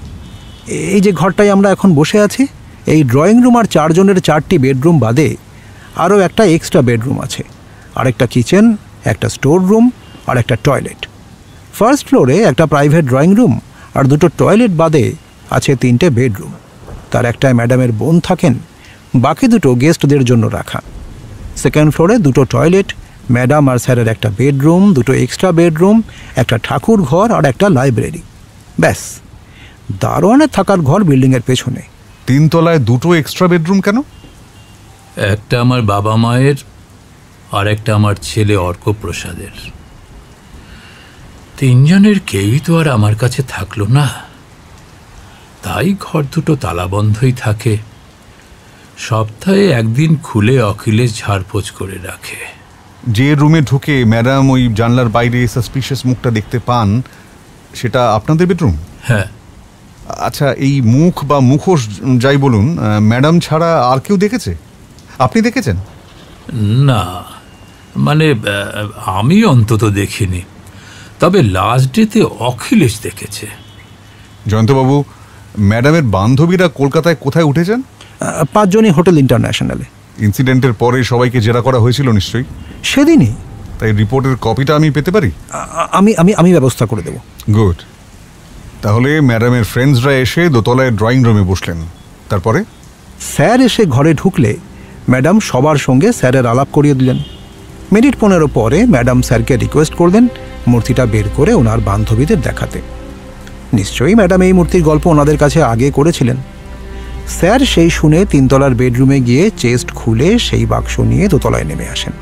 এই যে ঘরটায় আমরা এখন বসে আছি, এই ড্রয়িং রুম আর 4 জনের 4টি বেডরুম বাদে আরও একটা এক্সট্রা বেডরুম আছে, আর একটা কিচেন, একটা স্টোর রুম আর একটা টয়লেট। ফার্স্ট ফ্লোরে একটা প্রাইভেট ড্রয়িং রুম আর 2টো টয়লেট বাদে আছে 3টে বেডরুম। তার একটায় ম্যাডামের বোন থাকেন, বাকি 2টো গেস্টদের জন্য রাখা। সেকেন্ড ফ্লোরে 2টো টয়লেট, ম্যাডাম আর স্যারের একটা বেডরুম, 2টো এক্সট্রা বেডরুম, একটা ঠাকুর ঘর আর একটা লাইব্রেরি। ব্যাস, দারোয়ানের থাকার ঘর বিল্ডিংয়ের পেছনে। 3 তলায় 2টো এক্সট্রা বেডরুম কেন? একটা আমার বাবা মায়ের, আর একটা আমার ছেলে অর্কপ্রসাদের। 3 জনের কেউই তো আর আমার কাছে থাকলো না, তাই ঘর 2টো তালাবন্ধই থাকে। সপ্তাহে 1 দিন খুলে অখিলেশ ঝাড়পোছ করে রাখে। যে রুমে ঢুকে ম্যাডাম ওই জানলার বাইরে সাসপিশিয়াস মুখটা দেখতে পান, সেটা আপনাদের বেডরুম? হ্যাঁ। আচ্ছা, এই মুখ বা মুখোশ যাই বলুন, ম্যাডাম ছাড়া আর কেউ দেখেছে? আপনি দেখেছেন? না, মানে আমি অন্তত দেখিনি, তবে লাস্ট ডেতে অখিলেশ দেখেছে। জয়ন্তবাবু, ম্যাডামের বান্ধবীরা কলকাতায় কোথায় উঠেছেন? 5 জনই হোটেল ইন্টারন্যাশনালে। ইনসিডেন্টের পরে সবাইকে জেরা করা হয়েছিল নিশ্চয়ই? সেদিনই। তাই রিপোর্টের কপিটা আমি পেতে পারি? আমি আমি আমি ব্যবস্থা করে দেব। গুড। তাহলে ম্যাডামের ফ্রেন্ডসরা এসে দোতলায় ড্রয়িং রুমে বসলেন, তারপরে? স্যার এসে ঘরে ঢুকলে ম্যাডাম সবার সঙ্গে স্যারের আলাপ করিয়ে দিলেন। মিনিট 15 পরে ম্যাডাম স্যারকে রিকোয়েস্ট করলেন মূর্তিটা বের করে ওনার বান্ধবীদের দেখাতে। নিশ্চয়ই ম্যাডাম এই মূর্তির গল্প ওনাদের কাছে আগে করেছিলেন। স্যার সেই শুনে 3 তলার বেডরুমে গিয়ে চেস্ট খুলে সেই বাক্স নিয়ে দোতলায় নেমে আসেন।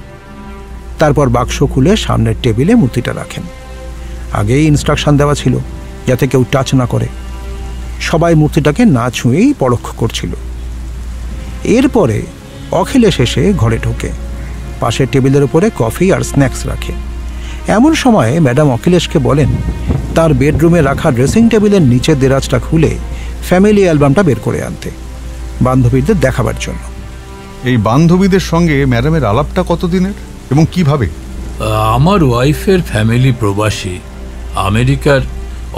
তারপর বাক্স খুলে সামনের টেবিলে মূর্তিটা রাখেন। আগেই ইনস্ট্রাকশন দেওয়া ছিল যাতে কেউ টাচ না করে। সবাই মূর্তিটাকে না ছুঁয়েই পরখ করছিল। এরপরে অখিলেশ এসে ঘরে ঢোকে, পাশের টেবিলের উপরে কফি আর স্ন্যাক্স রাখে। এমন সময়ে ম্যাডাম অখিলেশকে বলেন তার বেডরুমে রাখা ড্রেসিং টেবিলের নিচের দেরাজটা খুলে ফ্যামিলি অ্যালবামটা বের করে আনতে, বান্ধবীদের দেখাবার জন্য। এই বান্ধবীদের সঙ্গে ম্যাডামের আলাপটা কতদিনের এবং কিভাবে? আমার ওয়াইফের ফ্যামিলি প্রবাসী, আমেরিকার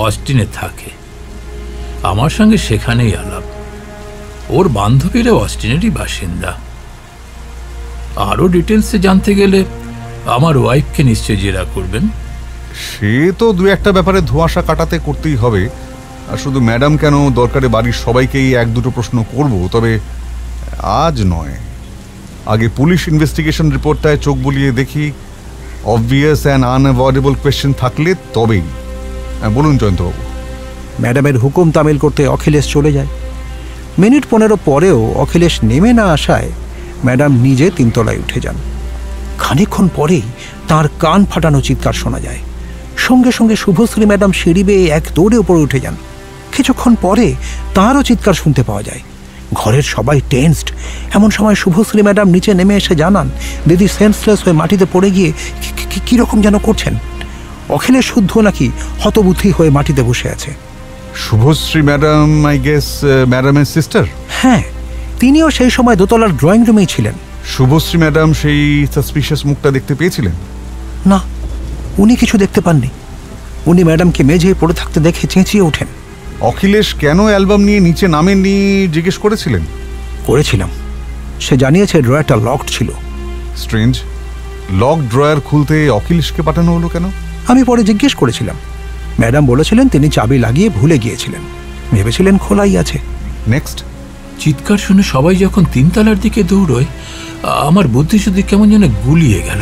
অস্টিনে থাকে। আমার সঙ্গে সেখানেই আলাপ। ওর বান্ধবীরা অস্টিনেরই বাসিন্দা। আরও ডিটেলসে জানতে গেলে আমার ওয়াইফকে নিশ্চয়ই জেরা করবেন। সে তো 2-1টা ব্যাপারে ধোঁয়াশা কাটাতে করতেই হবে। আর শুধু ম্যাডাম কেন, দরকারে বাড়ির সবাইকেই 1-2টো প্রশ্ন করব, তবে আজ নয়। আগে পুলিশ ইনভেস্টিগেশন রিপোর্টটায় চোখ বুলিয়ে দেখি, অবভিয়াস অ্যান্ড আনঅ্যাভয়েডেবল কোয়েশ্চেন থাকলে তবেই। বলুন জয়ন্তবাবু। ম্যাডামের হুকুম তামিল করতে অখিলেশ চলে যায়। মিনিট 15 পরেও অখিলেশ নেমে না আসায় ম্যাডাম নিজে 3 তলায় উঠে যান। খানিকক্ষণ পরেই তার কান ফাটানো চিৎকার শোনা যায়। সঙ্গে সঙ্গে শুভশ্রী ম্যাডাম সিঁড়ি বেয়ে এক দৌড়ে উপরে উঠে যান। কিছুক্ষণ পরে তাঁরও চিৎকার শুনতে পাওয়া যায়। ঘরের সবাই টেন্সড। এমন সময় শুভশ্রী ম্যাডাম নিচে নেমে এসে জানান দিদি সেন্সলেস হয়ে মাটিতে পড়ে গিয়ে কীরকম যেন করছেন। অখিলেশ শুদ্ধ নাকি হতবুদ্ধি হয়ে মাটিতে বসে আছে। শুভশ্রী ম্যাডাম, আই গেস ম্যাডামের সিস্টার? হ্যাঁ, তিনিও সেই সময় দোতলার ড্রয়িং রুমেই ছিলেন। শুভশ্রী ম্যাডাম সেই সাসপিশিয়াস মুখটা দেখতে পেয়েছিলেন? না, উনি কিছু দেখতে পাননি। উনি ম্যাডামকে মেঝেয়ে পড়ে থাকতে দেখে চেঁচিয়ে ওঠেন। অখিলেশ কেন অ্যালবাম নিয়ে নিচে নামেননি জিজ্ঞেস করেছিলেন? করেছিলাম। সে জানিয়েছে ড্রয়ারটা লকড ছিল। স্ট্রেঞ্জ। লক ড্রয়ার খুলতে অখিলেশকে পাঠানো হলো কেন? আমি পরে জিজ্ঞেস করেছিলাম। ম্যাডাম বলেছিলেন তিনি চাবি লাগিয়ে ভুলে গিয়েছিলেন, ভেবেছিলেন খোলাই আছে। নেক্সট। চিৎকার শুনে সবাই যখন 3 তলার দিকে দৌড়য়, আমার বুদ্ধি শুদ্ধি কেমন যেন গুলিয়ে গেল।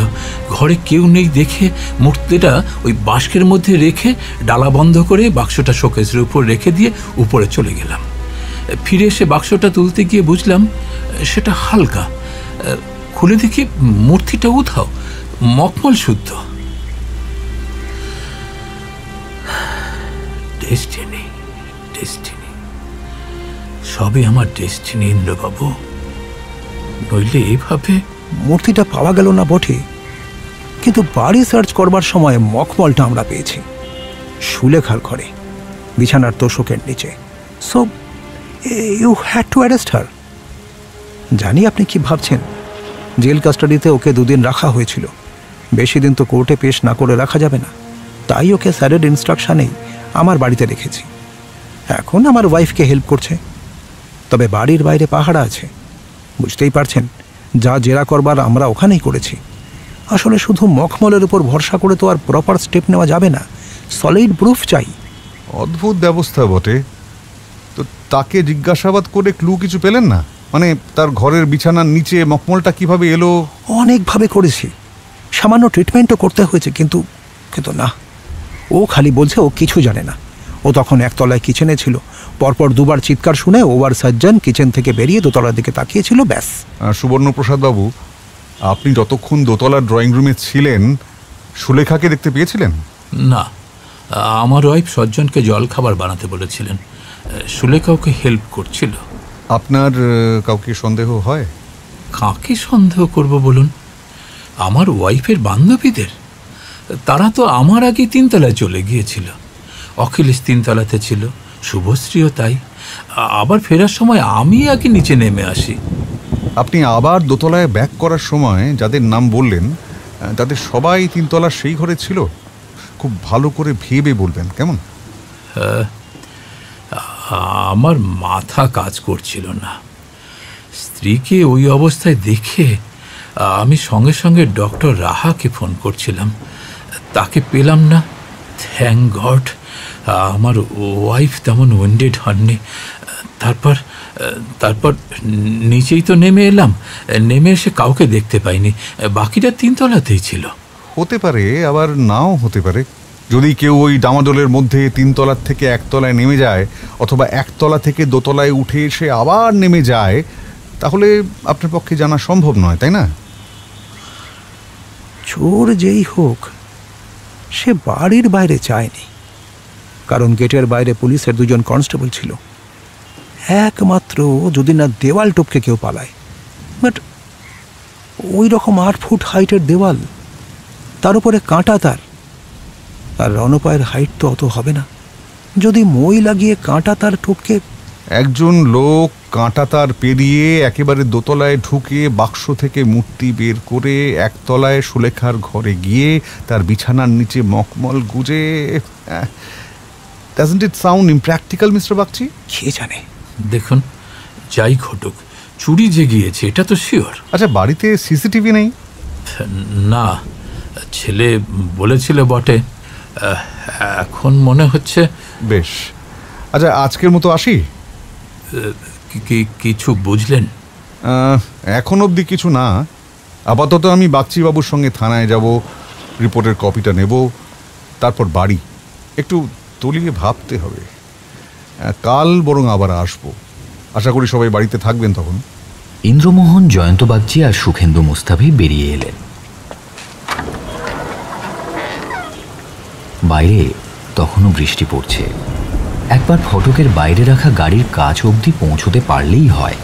ঘরে কেউ নেই দেখে মূর্তিটা ওই বাস্কের মধ্যে রেখে ডালা বন্ধ করে বাক্সটা শোকেসের উপর রেখে দিয়ে উপরে চলে গেলাম। ফিরে এসে বাক্সটা তুলতে গিয়ে বুঝলাম সেটা হালকা। খুলে দেখি মূর্তিটা উধাও, মখমল শুদ্ধ। ডেস্টিনি, ডেস্টিনি, সবে আমার ডেস্টিনি ইন্দ্রবাবু। নইলে এইভাবে মূর্তিটা পাওয়া গেল না বটে, কিন্তু বাড়ি সার্চ করবার সময় মখমলটা আমরা পেয়েছি সুলেখার ঘরে, বিছানার তোষকের নিচে। So you had to arrest her. জানি আপনি কি ভাবছেন। জেল কাস্টাডিতে ওকে 2 দিন রাখা হয়েছিল। বেশি দিন তো কোর্টে পেশ না করে রাখা যাবে না। তাই ওকে স্যারের ইনস্ট্রাকশানেই আমার বাড়িতে রেখেছি। এখন আমার ওয়াইফকে হেল্প করছে। তবে বাড়ির বাইরে পাহারা আছে। বুঝতেই পারছেন, যা জেরা করবার আমরা ওখানেই করেছি। আসলে শুধু মখমলের উপর ভরসা করে তো আর প্রপার স্টেপ নেওয়া যাবে না। সলিড প্রুফ চাই। অদ্ভুত ব্যবস্থা বটে। তো তাকে জিজ্ঞাসাবাদ করে ক্লু কিছু পেলেন না? মানে তার ঘরের বিছানার নিচে মখমলটা কিভাবে এলো? অনেকভাবে করেছি, সামান্য ট্রিটমেন্টও করতে হয়েছে, কিন্তু না। ও খালি বলছে ও কিছু জানে না। ও তখন 1 তলায় কিচেনে ছিল। পরপর 2বার চিৎকার শুনে ওভার সার্জন কিচেন থেকে বেরিয়ে দোতলার দিকে তাকিয়েছিল, ব্যাস। সুবর্ণপ্রসাদ বাবু, আপনি যতক্ষণ দোতলার ড্রয়িং রুমে ছিলেন সুলেখাকে দেখতে পেয়েছিলেন? না, আমার ওয়াইফ সজ্জনকে জল খাবার বানাতে বলেছিলেন। সুলেখা ওকে হেল্প করছিল। আপনার কাউকে সন্দেহ হয়? কাকে সন্দেহ করব বলুন? আমার ওয়াইফের বান্ধবীদের। তারা তো আমার আগে 3 তলায় চলে গিয়েছিল। অখিলেশ 3 তলাতে ছিল, শুভশ্রীও তাই। আবার ফেরার সময় আমি আগে নিচে নেমে আসি। আপনি আবার দোতলায় ব্যাক করার সময় যাদের নাম বললেন তাদের সবাই 3 তলার সেই ঘরে ছিল? খুব ভালো করে ভেবে বলবেন, কেমন? আমার মাথা কাজ করছিল না। স্ত্রীকে ওই অবস্থায় দেখে আমি সঙ্গে সঙ্গে ডক্টর রাহাকে ফোন করছিলাম, তাকে পেলাম না। থ্যাংক গড আমার ওয়াইফ তেমন ওয়েন্ডেড হননি। তারপর তারপর নিচেই তো নেমে এলাম, নেমে এসে কাউকে দেখতে পাইনি, বাকিটা 3 তলাতেই ছিল। হতে পারে, আবার নাও হতে পারে। যদি কেউ ওই ডামাডোলের মধ্যে 3 তলার থেকে 1 তলায় নেমে যায়, অথবা 1 তলা থেকে 2 তলায় উঠে এসে আবার নেমে যায়, তাহলে আপনার পক্ষে জানা সম্ভব নয়, তাই না? চোর যেই হোক, সে বাড়ির বাইরে চায়নি, কারণ গেটের বাইরে পুলিশের 2জন কনস্টেবল ছিল। একমাত্র যদি না দেওয়াল টপকে কেউ পালায়। বাট ওই রকম 8 ফুট হাইটের দেওয়াল, তার উপরে কাঁটা তার, আর রণপায়ের হাইট তো অত হবে না। যদি মই লাগিয়ে কাঁটা তার টপকে, একজন লোক কাঁটা তার পেরিয়ে একেবারে 2 তলায় ঢুকে বাক্স থেকে মূর্তি বের করে 1 তলায় সুলেখার ঘরে গিয়ে তার বিছানার নিচে মকমল গুজে, doesn't it sound impractical, mister Bagchi? কে জানে। দেখুন, যাই ঘটুক, চুরি যে গিয়েছে এটা তো শিওর। আচ্ছা, বাড়িতে সিসিটিভি নেই? না, ছেলে বলেছিল বটে, এখন মনে হচ্ছে। বেশ, আচ্ছা আজকের মতো আসি। কিছু বুঝলেন? এখন অবধি কিছু না। আপাতত আমি বাগচিবাবুর সঙ্গে থানায় যাব, রিপোর্টের কপিটা নেব, তারপর বাড়ি। একটু তলিয়ে ভাবতে হবে। কাল বরং আবার আসবো। আশা করি সবাই বাড়িতে থাকবেন তখন। ইন্দ্রমোহন, জয়ন্ত বাগচি আর সুখেন্দু মুস্তাফি বেরিয়ে এলেন। বাইরে তখনও বৃষ্টি পড়ছে। একবার ফটকের বাইরে রাখা গাড়ির কাছ অবধি পৌঁছতে পারলেই হয়,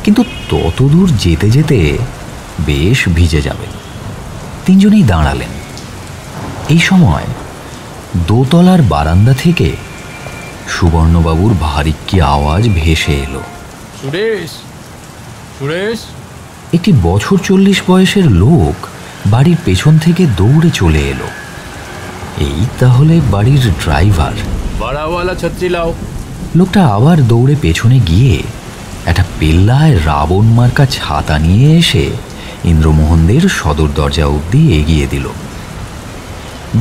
কিন্তু ততদূর যেতে যেতে বেশ ভিজে যাবেন। 3 জনেই দাঁড়ালেন। এই সময় 2 তলার বারান্দা থেকে সুবর্ণবাবুর ভারী কি আওয়াজ ভেসে এলো। সুরেশ, সুরেশ! একটি বছর 40 বয়সের লোক বাড়ির পেছন থেকে দৌড়ে চলে এলো। এই তাহলে বাড়ির ড্রাইভার। বাড়াওয়ালা ছত্রি লাও। লোকটা আবার দৌড়ে পেছনে গিয়ে একটা পেল্লায় রাবণ মার্কা ছাতা নিয়ে এসে ইন্দ্রমোহনদের সদর দরজা অবধি এগিয়ে দিল।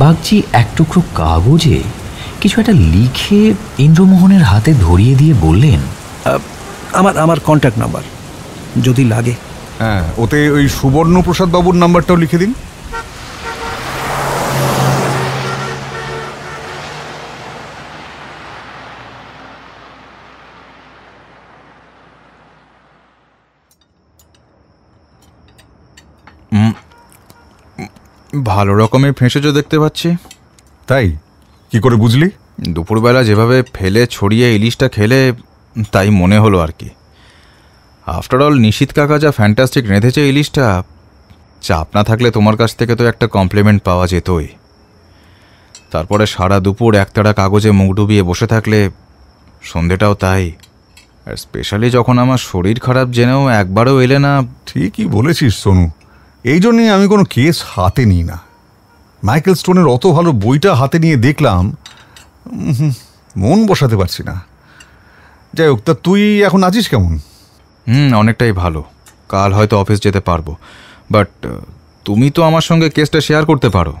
বাগচি এক টুকরো কাগজে কিছু একটা লিখে ইন্দ্রমোহনের হাতে ধরিয়ে দিয়ে বললেন, আমার কন্ট্যাক্ট নাম্বার, যদি লাগে। হ্যাঁ, ওতে ওই সুবর্ণপ্রসাদ বাবুর নাম্বারটাও লিখে দিন। ভালো রকমের ফেঁসেছো দেখতে পাচ্ছি। তাই? কি করে বুঝলি? দুপুরবেলা যেভাবে ফেলে ছড়িয়ে ইলিশটা খেলে, তাই মনে হলো আর কি। আফটার অল নিশীথ কাকা যা ফ্যান্টাস্টিক রেঁধেছে ইলিশটা, চাপ না থাকলে তোমার কাছ থেকে তো একটা কমপ্লিমেন্ট পাওয়া যেতই। তারপরে সারা দুপুর একতাড়া কাগজে মুখ ডুবিয়ে বসে থাকলে সন্ধেটাও তাই। আর স্পেশালি যখন আমার শরীর খারাপ জেনেও একবারও এলে না। ঠিকই বলেছিস সোনু, এই জন্যই আমি কোনো কেস হাতে নিই না। মাইকেল স্টোনের অত ভালো বইটা হাতে নিয়ে দেখলাম, মন বসাতে পারছি না। যাই হোক, তা তুই এখন আছিস কেমন? অনেকটাই ভালো। কাল হয়তো অফিস যেতে পারবো, বাট তুমি তো আমার সঙ্গে কেসটা শেয়ার করতে পারো।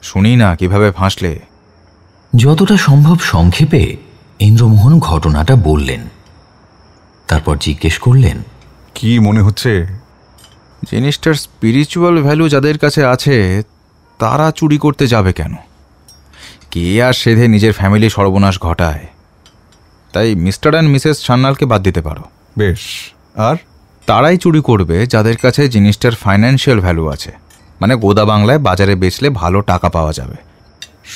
শুনি না কিভাবে ফাঁসলে। যতটা সম্ভব সংক্ষেপে ইন্দ্রমোহন ঘটনাটা বললেন। তারপর জিজ্ঞেস করলেন, কি মনে হচ্ছে? জিনিসটার স্পিরিচুয়াল ভ্যালু যাদের কাছে আছে তারা চুরি করতে যাবে কেন? কে আর সেধে নিজের ফ্যামিলি সর্বনাশ ঘটায়? তাই মিস্টার অ্যান্ড মিসেস সান্যালকে বাদ দিতে পারো। বেশ, আর? তারাই চুরি করবে যাদের কাছে জিনিসটার ফাইন্যান্সিয়াল ভ্যালু আছে, মানে গোদা বাংলায় বাজারে বেচলে ভালো টাকা পাওয়া যাবে।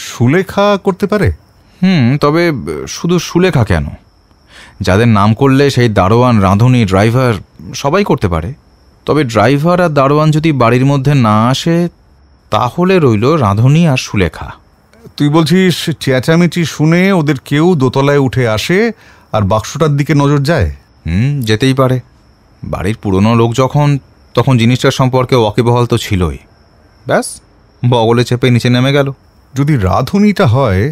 সুলেখা করতে পারে? তবে শুধু সুলেখা কেন, যাদের নাম করলে সেই দারোয়ান, রাঁধুনি, ড্রাইভার সবাই করতে পারে। তবে ড্রাইভার আর দারোয়ান যদি বাড়ির মধ্যে না আসে, তাহলে রইল রাঁধুনি আর সুলেখা। তুই বলছিস চেঁচামেচি শুনে ওদের কেউ দোতলায় উঠে আসে আর বাক্সটার দিকে নজর যায়? যেতেই পারে। বাড়ির পুরনো লোক যখন, তখন জিনিসটার সম্পর্কে ওয়াকিবহাল তো ছিলই। ব্যাস, বগলে চেপে নিচে নেমে গেল। যদি রাঁধুনিটা হয়,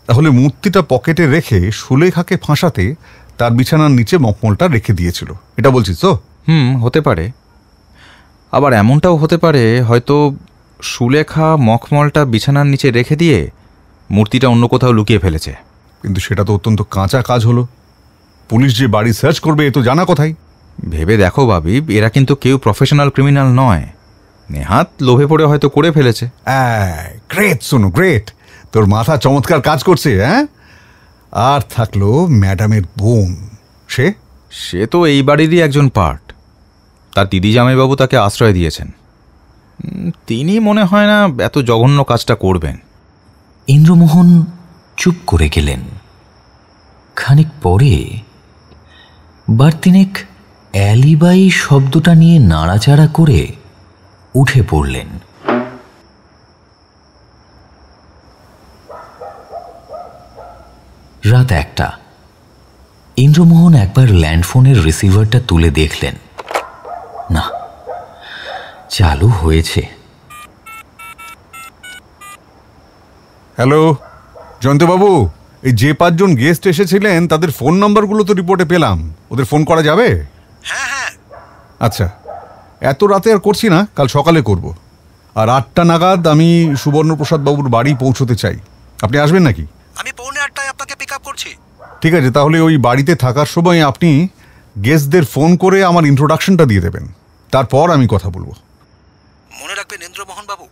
তাহলে মূর্তিটা পকেটে রেখে সুলেখাকে ফাঁসাতে তার বিছানার নিচে মখমলটা রেখে দিয়েছিল, এটা বলছিস তো? হতে পারে। আবার এমনটাও হতে পারে হয়তো সুলেখা মখমলটা বিছানার নিচে রেখে দিয়ে মূর্তিটা অন্য কোথাও লুকিয়ে ফেলেছে। কিন্তু সেটা তো অত্যন্ত কাঁচা কাজ হলো। পুলিশ যে বাড়ি সার্চ করবে এ তো জানা কথাই। ভেবে দেখো ভাবি, এরা কিন্তু কেউ প্রফেশনাল ক্রিমিনাল নয়, নেহাত লোভে পড়ে হয়তো করে ফেলেছে। গ্রেট সোনু, গ্রেট, তোর মাথা চমৎকার কাজ করছে। হ্যাঁ, আর থাকলো ম্যাডামের বোন, সে তো এই বাড়িরই একজন পার্ট। তার দিদি জামাইবাবু তাকে আশ্রয় দিয়েছেন, তিনি মনে হয় না এত জঘন্য কাজটা করবেন। ইন্দ্রমোহন চুপ করে গেলেন। খানিক পরে বার্তিনেক অ্যালিবাই শব্দটা নিয়ে নাড়াচাড়া করে উঠে পড়লেন। রাত 1টা। ইন্দ্রমোহন একবার ল্যান্ডফোনের রিসিভারটা তুলে দেখলেন, না, চালু হয়েছে। হ্যালো জয়ন্তবাবু, এই যে 5 জন গেস্ট এসেছিলেন তাদের ফোন নাম্বারগুলো তো রিপোর্টে পেলাম, ওদের ফোন করা যাবে? হ্যাঁ। আচ্ছা, এত রাতে আর করছি না, কাল সকালে করব। আর 8টা নাগাদ আমি সুবর্ণপ্রসাদ বাবুর বাড়ি পৌঁছতে চাই, আপনি আসবেন নাকি? আমি 7:45 আপনাকে পিক আপ করছি। ঠিক আছে, তাহলে ওই বাড়িতে থাকার সময় আপনি গেস্টদের ফোন করে আমার ইন্ট্রোডাকশনটা দিয়ে দেবেন, তারপর আমি কথা বলবো। মনে রাখবেন ইন্দ্রমোহন বাবু,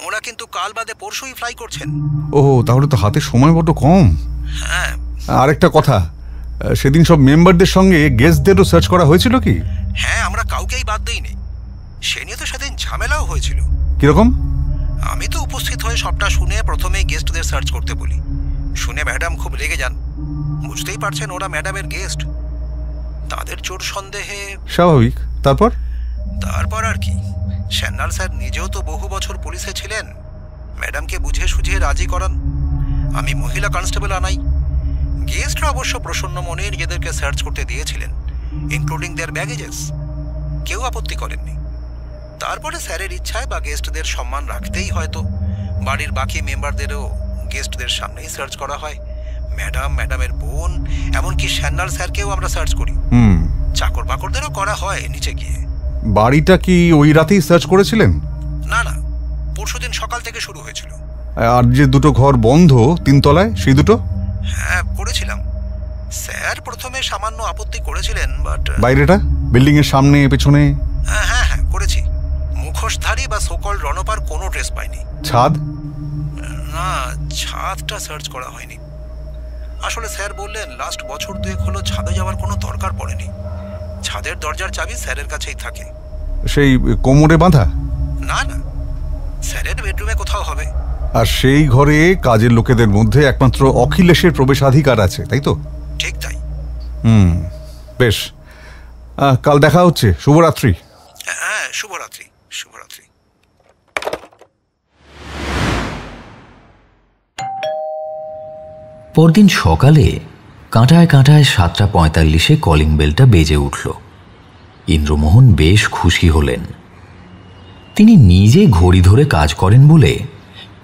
ওরা কিন্তু কাল বাদে পরশুই ফ্লাই করছেন। ওহ, তাহলে তো হাতে সময় বড্ড কম। হ্যাঁ। আরেকটা কথা, সেদিন সব মেম্বারদের সঙ্গে গেস্টদেরও সার্চ করা হয়েছিল কি? হ্যাঁ, আমরা কাউকেই বাদ দেইনি। সে নিয়ে তো সেদিন ঝামেলাও হয়েছিল। কিরকম? আমি তো উপস্থিত হয়ে সবটা শুনে প্রথমেই গেস্টদের সার্চ করতে বলি। শুনে ম্যাডাম খুব রেগে যান। বুঝতেই পারছেন ওরা ম্যাডামের গেস্ট, তাদের চোর সন্দেহে। স্বাভাবিক। তারপর আর কি, সান্যাল স্যার নিজেও তো বহু বছর পুলিশে ছিলেন, ম্যাডামকে বুঝে সুঝিয়ে রাজি করান। আমি মহিলা কনস্টেবল আনাই। গেস্টরা অবশ্য প্রসন্ন মনে নিজেদেরকে সার্চ করতে দিয়েছিলেন, ইনক্লুডিং দেয়ার ব্যাগেজেস। কেউ আপত্তি করেননি। তারপরে স্যারের ইচ্ছায় বা গেস্টদের সম্মান রাখতেই হয়তো বাড়ির বাকি মেম্বারদেরও গেস্টদের সামনেই সার্চ করা হয়। ম্যাডামের বোন, এমনকি সান্যাল স্যারকেও আমরা সার্চ করি। চাকর বাকরদেরও করা হয় নিচে গিয়ে। বাড়িটা কি ওই রাতেই সার্চ করেছিলেন? না, পরশুদিন সকাল থেকে শুরু হয়েছিল। আর যে 2টো ঘর বন্ধ 3 তলায়, সেই 2টো? হ্যাঁ, করেছিলাম। স্যার প্রথমে সামান্য আপত্তি করেছিলেন, বাট বাইরেটা, বিল্ডিং এর সামনে পেছনে? হ্যাঁ, করেছি। মুখোশধারী বা সোকল রণপার কোনো ড্রেস পাইনি। ছাদ? না, ছাদটা সার্চ করা হয়নি। আসলে স্যার বললেন লাস্ট বছর 2 হলো ছাদে যাওয়ার কোনো দরকার পড়েনি। ছাদের দরজার চাবি স্যারের কাছেই থাকে। সেই কোমরে বাঁধা? না, স্যারের বেডরুমে কোথাও হবে। আর সেই ঘরে কাজের লোকেদের মধ্যে একমাত্র অখিলেশের প্রবেশাধিকার আছে, তাই তো? ঠিক তাই। বেশ, কাল দেখা হচ্ছে। শুভরাত্রি। হ্যাঁ, শুভরাত্রি। পরদিন সকালে কাঁটায় 7:45 কলিং বেলটা বেজে উঠল। ইন্দ্রমোহন বেশ খুশি হলেন। তিনি নিজে ঘড়ি ধরে কাজ করেন বলে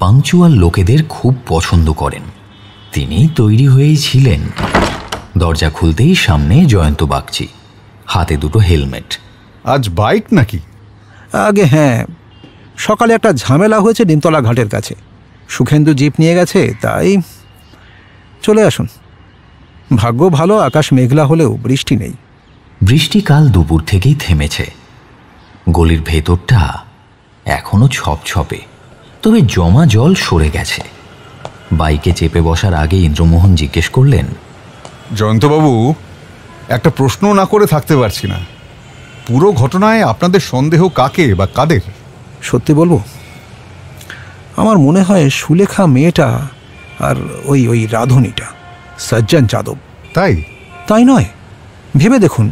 পাংচুয়াল লোকেদের খুব পছন্দ করেন। তিনি তৈরি হয়েই ছিলেন। দরজা খুলতেই সামনে জয়ন্ত বাগচি, হাতে 2টো হেলমেট। আজ বাইক নাকি? আগে হ্যাঁ, সকালে একটা ঝামেলা হয়েছে নিমতলা ঘাটের কাছে। সুখেন্দু জিপ নিয়ে গেছে, তাই চলে আসুন। ভাগ্য ভালো, আকাশ মেঘলা হলেও বৃষ্টি নেই। বৃষ্টি কাল দুপুর থেকেই থেমেছে। গলির ভেতরটা এখনো ছপছপে, তবে জমা জল সরে গেছে। বাইকে চেপে বসার আগে ইন্দ্রমোহন জিজ্ঞেস করলেন, জয়ন্তবাবু, একটা প্রশ্ন না করে থাকতে পারছি না। পুরো ঘটনায় আপনাদের সন্দেহ কাকে বা কাদের? সত্যি বলবো, আমার মনে হয় সুলেখা মেয়েটা আর ওই রাধুনিটা, সজ্জন যাদব। তাই নয়, ভেবে দেখুন,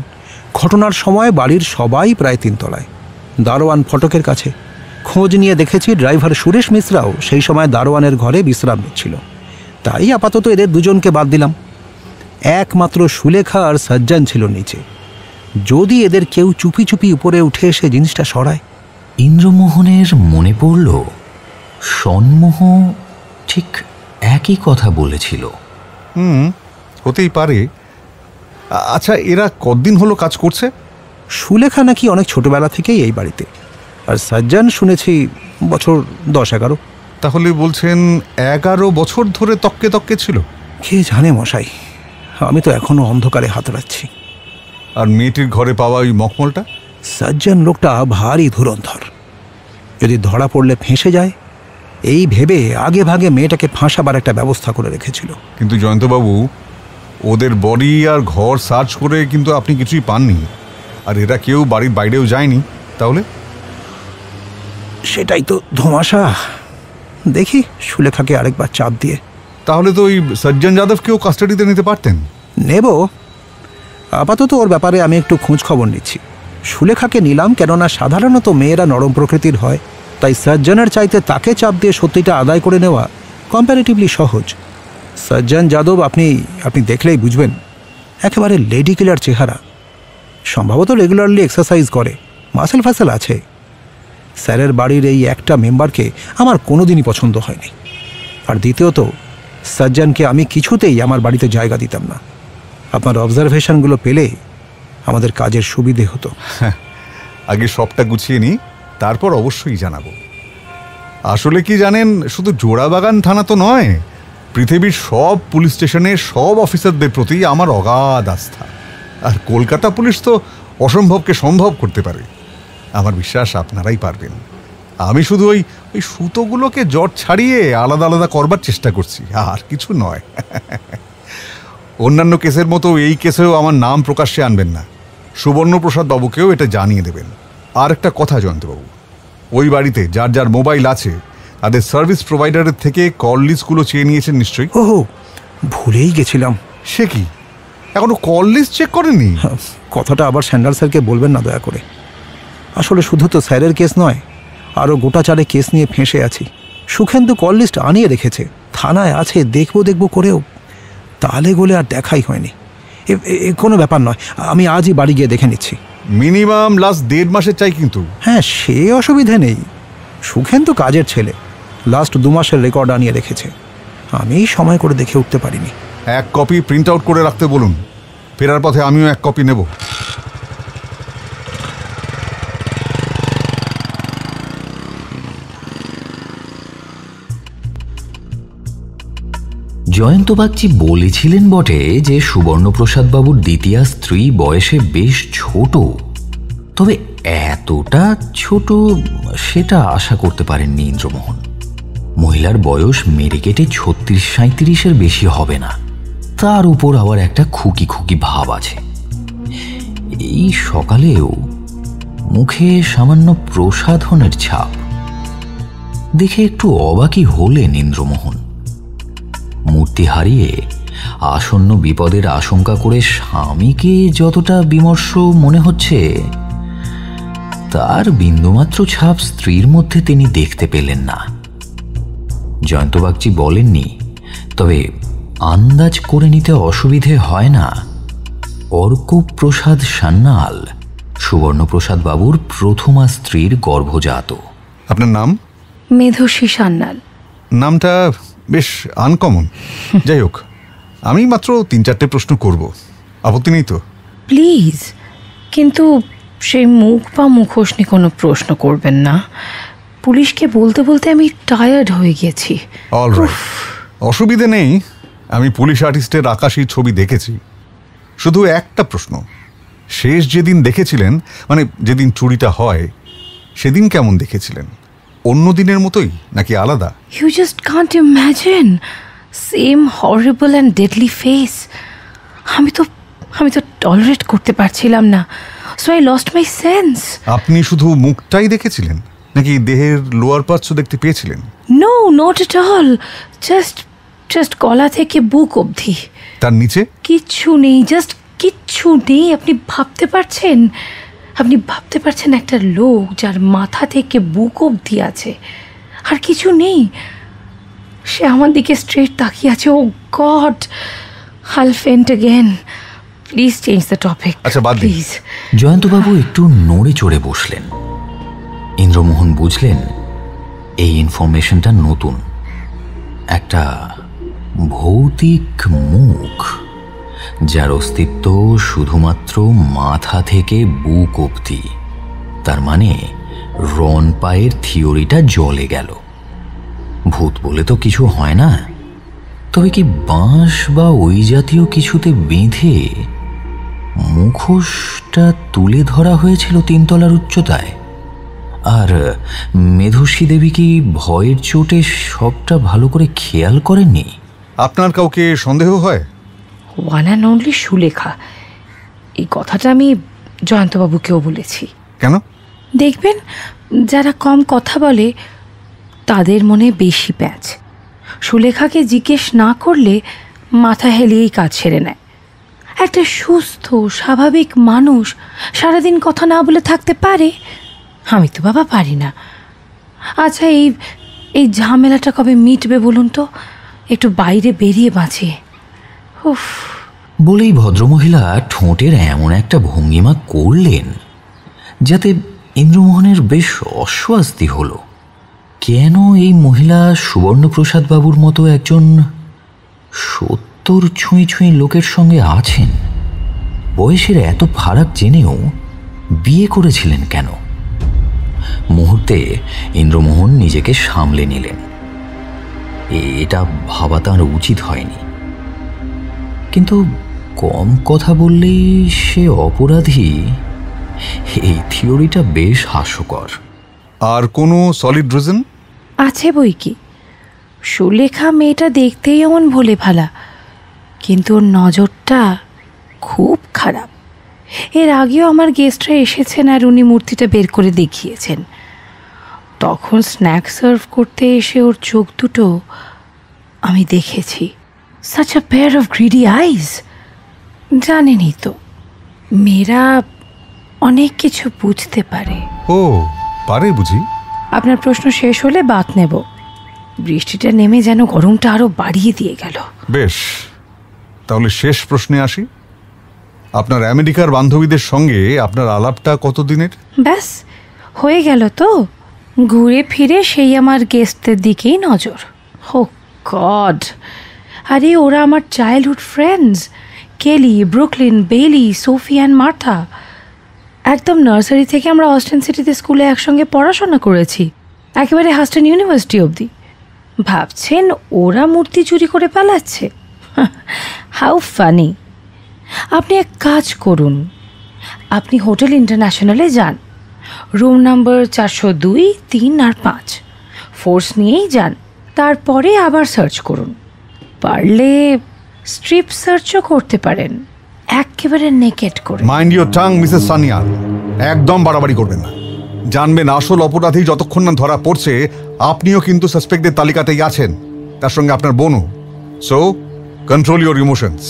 ঘটনার সময় বাড়ির সবাই প্রায় 3 তলায়, দারোয়ান ফটকের কাছে। খোঁজ নিয়ে দেখেছি ড্রাইভার সুরেশ মিশ্রাও সেই সময় দারোয়ানের ঘরে বিশ্রাম নিচ্ছিল। তাই আপাতত এদের 2জনকে বাদ দিলাম। একমাত্র সুলেখা আর সজ্জন ছিল নিচে। যদি এদের কেউ চুপি চুপি উপরে উঠে এসে জিনিসটা সরায়। ইন্দ্রমোহনের মনে পড়ল সন্মোহ ঠিক একই কথা বলেছিল। হতেই পারে। আচ্ছা, এরা কতদিন হলো কাজ করছে? সুলেখা নাকি অনেক ছোটবেলা থেকেই এই বাড়িতে, আর সাজ্জান শুনেছি বছর 10-11। তাহলে বলছেন 11 বছর ধরে তককে তককে ছিল? কে জানে মশাই, আমি তো এখনো অন্ধকারে হাতড়াচ্ছি। আর মেয়েটির ঘরে পাওয়া ওই মখমলটা? সাজ্জান লোকটা ভারী ধুরন্ধর, যদি ধরা পড়লে ফেঁসে যায় এই ভেবে আগে ভাগে মেয়েটাকে ফাঁসাবার একটা ব্যবস্থা করে রেখেছিল। কিন্তু জয়ন্তবাবু, ওদের বডি আর ঘর সার্চ করে কিন্তু আপনি কিছুই পাননি, আর এরা কেউ বাড়ির বাইরেও যায়নি। তাহলে? সেটাই তো ধোঁয়াশা। দেখি সুলেখাকে আরেকবার চাপ দিয়ে। তাহলে তো ওই সজ্জন যাদবকেও কাস্টাডিতে নিতে পারতেন। নেব, আপাতত ওর ব্যাপারে আমি একটু খোঁজ খবর নিচ্ছি। সুলেখাকে নিলাম কেননা সাধারণত মেয়েরা নরম প্রকৃতির হয়, তাই সজ্জনের চাইতে তাকে চাপ দিয়ে সত্যিটা আদায় করে নেওয়া কম্প্যারেটিভলি সহজ। সজ্জন যাদব আপনি দেখলেই বুঝবেন, একেবারে লেডি কিলার চেহারা। সম্ভবত রেগুলারলি এক্সারসাইজ করে, মাসেল ফাসেল আছে। স্যারের বাড়ির এই একটা মেম্বারকে আমার কোনোদিনই পছন্দ হয়নি। আর দ্বিতীয়ত, সজ্জনকে আমি কিছুতেই আমার বাড়িতে জায়গা দিতাম না। আপনার অবজারভেশনগুলো পেলে আমাদের কাজের সুবিধে হতো। আগে সবটা গুছিয়ে নিই, তারপর অবশ্যই জানাবো। আসলে কি জানেন, শুধু জোড়াবাগান থানা তো নয়, পৃথিবীর সব পুলিশ স্টেশনের সব অফিসারদের প্রতি আমার অগাধ আস্থা। আর কলকাতা পুলিশ তো অসম্ভবকে সম্ভব করতে পারে। আমার বিশ্বাস আপনারাই পারবেন। আমি শুধু ওই সুতোগুলোকে জট ছাড়িয়ে আলাদা আলাদা করবার চেষ্টা করছি, আর কিছু নয়। অন্যান্য কেসের মতো এই কেসেও আমার নাম প্রকাশ্যে আনবেন না। সুবর্ণপ্রসাদ বাবুকেও এটা জানিয়ে দেবেন। আর একটা কথা জয়ন্তবাবু, ওই বাড়িতে যার যার মোবাইল আছে তাদের সার্ভিস প্রোভাইডারের থেকে কল লিস্টগুলো চেয়ে নিয়েছেন নিশ্চয়ই? ওহো, ভুলেই গেছিলাম। সে কি, এখনো কল লিস্ট চেক করেননি? কথাটা আবার স্যান্ডাল স্যারকে বলবেন না দয়া করে। আসলে শুধু তো স্যারের কেস নয়, আরও গোটা চারে কেস নিয়ে ফেঁসে আছি। সুখেন্দু কল লিস্ট আনিয়ে রেখেছে, থানায় আছে, দেখবো করেও তালে গোলে আর দেখাই হয়নি। কোনো ব্যাপার নয়, আমি আজই বাড়ি গিয়ে দেখে নিচ্ছি। মিনিমাম লাস্ট 1.5 মাসের চাই কিন্তু। হ্যাঁ, সে অসুবিধে নেই। সুখেন্দু কাজের ছেলে, লাস্ট 2 মাসের রেকর্ড আনিয়ে রেখেছে। আমি সময় করে দেখে উঠতে পারিনি। 1 কপি প্রিন্ট আউট করে রাখতে বলুন, ফেরার পথে আমিও 1 কপি নেব। জয়ন্ত বাগচি বলেছিলেন বটে যে সুবর্ণপ্রসাদ বাবুর দ্বিতীয়া স্ত্রী বয়সে বেশ ছোট, তবে এতটা ছোট সেটা আশা করতে পারেননি ইন্দ্রমোহন। মহিলার বয়স মেরে কেটে 36-37-এর বেশি হবে না, তার উপর আবার একটা খুকি খুকি ভাব আছে। এই সকালেও মুখে সামান্য প্রসাধনের ছাপ দেখে একটু অবাকই হলেন ইন্দ্রমোহন। মূর্তি হারিয়ে আসন্ন বিপদের আশঙ্কা করে স্বামীকে যতটা বিমর্ষ মনে হচ্ছে, তার বিন্দুমাত্র ছাপ স্ত্রীর মধ্যে তিনি দেখতে পেলেন না। জয়ন্ত বাগচি বলেননি, তবে আন্দাজ করে নিতে অসুবিধে হয় না অর্কপ্রসাদ সান্যাল সুবর্ণপ্রসাদ বাবুর প্রথমা স্ত্রীর গর্ভজাত। আপনার নাম? মেধুশ্রী সান্যাল। নামটা বেশ আনকমন। যাই হোক, আমি মাত্র 3-4টে প্রশ্ন করব, আপত্তি নেই তো? প্লিজ, কিন্তু সেই মুখ বা মুখোশ নিয়ে কোনো প্রশ্ন করবেন না। পুলিশকে বলতে বলতে আমি টায়ার্ড হয়ে গেছি। অলরাইট, অসুবিধে নেই। আমি পুলিশ আর্টিস্টের আকাশী ছবি দেখেছি। শুধু একটা প্রশ্ন, শেষ যেদিন দেখেছিলেন, মানে যেদিন চুরিটা হয়, সেদিন কেমন দেখেছিলেন? অন্য দিনের মতোই নাকি আলাদা? You just can't imagine. Same horrible and deadly face. আমি তো টলারেট করতে পারছিলাম না, so I lost my sense. আপনি শুধু মুখটাই দেখেছিলেন নাকি দেহের লোয়ার পার্টসও দেখতে পেয়েছিলেন? No, not at all. Just গলা থেকে বুক অবধি। তার নিচে কিচ্ছু নেই, জাস্ট কিচ্ছু নেই। আপনি ভাবতে পারছেন একটা লোক যার মাথা থেকে বুক অবধি আছে, আর কিছু নেই। সে আমার দিকে স্ট্রেট তাকিয়ে আছে। ও god, I'll faint again. Please change the topic. আচ্ছা, বাদ দিন। প্লিজ। জয়ন্তবাবু একটু নড়ে চড়ে বসলেন। ইন্দ্রমোহন বুঝলেন এই ইনফরমেশনটা নতুন। একটা ভৌতিক মুখ যার অস্তিত্ব শুধুমাত্র মাথা থেকে বুক অবধি। তার মানে রন পায়ের থিওরিটা জলে গেল। ভূত বলে তো কিছু হয় না, তবে কি বাঁশ বা ওই জাতীয় কিছুতে বেঁধে মুখোশটা তুলে ধরা হয়েছিল 3 তলার উচ্চতায়? আর মেধস্বী দেবী কি ভয়ের চোটে সবটা ভালো করে খেয়াল করেননি? আপনার কাউকে সন্দেহ হয়? One and only Sulekha. এই কথাটা আমি জয়ন্তবাবুকেও বলেছি। কেন? দেখবেন, যারা কম কথা বলে তাদের মনে বেশি প্যাঁচ। সুলেখাকে জিজ্ঞেস না করলে মাথা হেলিয়েই কাজ সেরে নেয়। একটা সুস্থ স্বাভাবিক মানুষ সারাদিন কথা না বলে থাকতে পারে? আমি তো বাবা পারি না। আচ্ছা, এই ঝামেলাটা কবে মিটবে বলুন তো? একটু বাইরে বেরিয়ে বাঁচি। উফ। বলেই ভদ্রমহিলা ঠোঁটের এমন একটা ভঙ্গিমা করলেন যাতে ইন্দ্রমোহনের বেশ অস্বস্তি হলো। কেন এই মহিলা সুবর্ণপ্রসাদ বাবুর মতো একজন 70 ছুঁই ছুঁই লোকের সঙ্গে আছেন? বয়সের এত ফারাক জেনেও বিয়ে করেছিলেন কেন? মুহূর্তে ইন্দ্রমোহন নিজেকে সামলে নিলেন। এটা ভাবা তাঁর উচিত হয়নি, কিন্তু কম কথা বললেই সে অপরাধী, এই থিওরিটা বেশ হাস্যকর। আর কোনো সলিড রিজন আছে বই কি। সুলেখা মেয়েটা দেখতেই এমন ভোলে ভালা, কিন্তু ওর নজরটা খুব খারাপ। এর আগেও আমার গেস্টরা এসেছেন আর উনি মূর্তিটা বের করে দেখিয়েছেন। তখন স্ন্যাক সার্ভ করতে এসে ওর চোখ দুটো আমি দেখেছি। such a pair of greedy eyes। জানেনই তো, মেয়েরা অনেক কিছু বুঝতে পারে। ও পারে বুঝি? আপনার প্রশ্ন শেষ হলে বাত নেব। বৃষ্টিটা নেমে যেন গরমটা আরো বাড়িয়ে দিয়ে গেল। বেশ, তাহলে শেষ প্রশ্নে আসি। আপনার আমেরিকার বান্ধবীদের সঙ্গে আপনার আলাপটা কতদিনের? ব্যাস হয়ে গেল তো। ঘুরে ফিরে সেই আমার গেস্টদের দিকেই নজর। ও গড! আরে ওরা আমার চাইল্ডহুড ফ্রেন্ডস। কেলি, ব্রুকলিন, বেলি, সোফি অ্যান্ড মার্থা। একদম নার্সারি থেকে আমরা অস্টিন সিটিতে স্কুলে একসঙ্গে পড়াশোনা করেছি, একেবারে হাস্টন ইউনিভার্সিটি অবধি। ভাবছেন ওরা মূর্তি চুরি করে পালাচ্ছে? How funny. আপনি এক কাজ করুন, আপনি হোটেল ইন্টারন্যাশনালে যান, রুম নাম্বার 402, 3 আর 5 ফোর্স নিয়েই যান। তারপরে আবার সার্চ করুন। পারলে স্ট্রিপ সার্চও করতে পারেন, একেবারে নেকেট করে। Mind your tongue Mrs Sania, একদম বাড়াবাড়ি করবেন না। জানবেন আসল অপরাধী যতক্ষণ না ধরা পড়ছে আপনিও কিন্তু সাসপেক্টের তালিকাতেই আছেন, তার সঙ্গে আপনার বোনও। So control your emotions.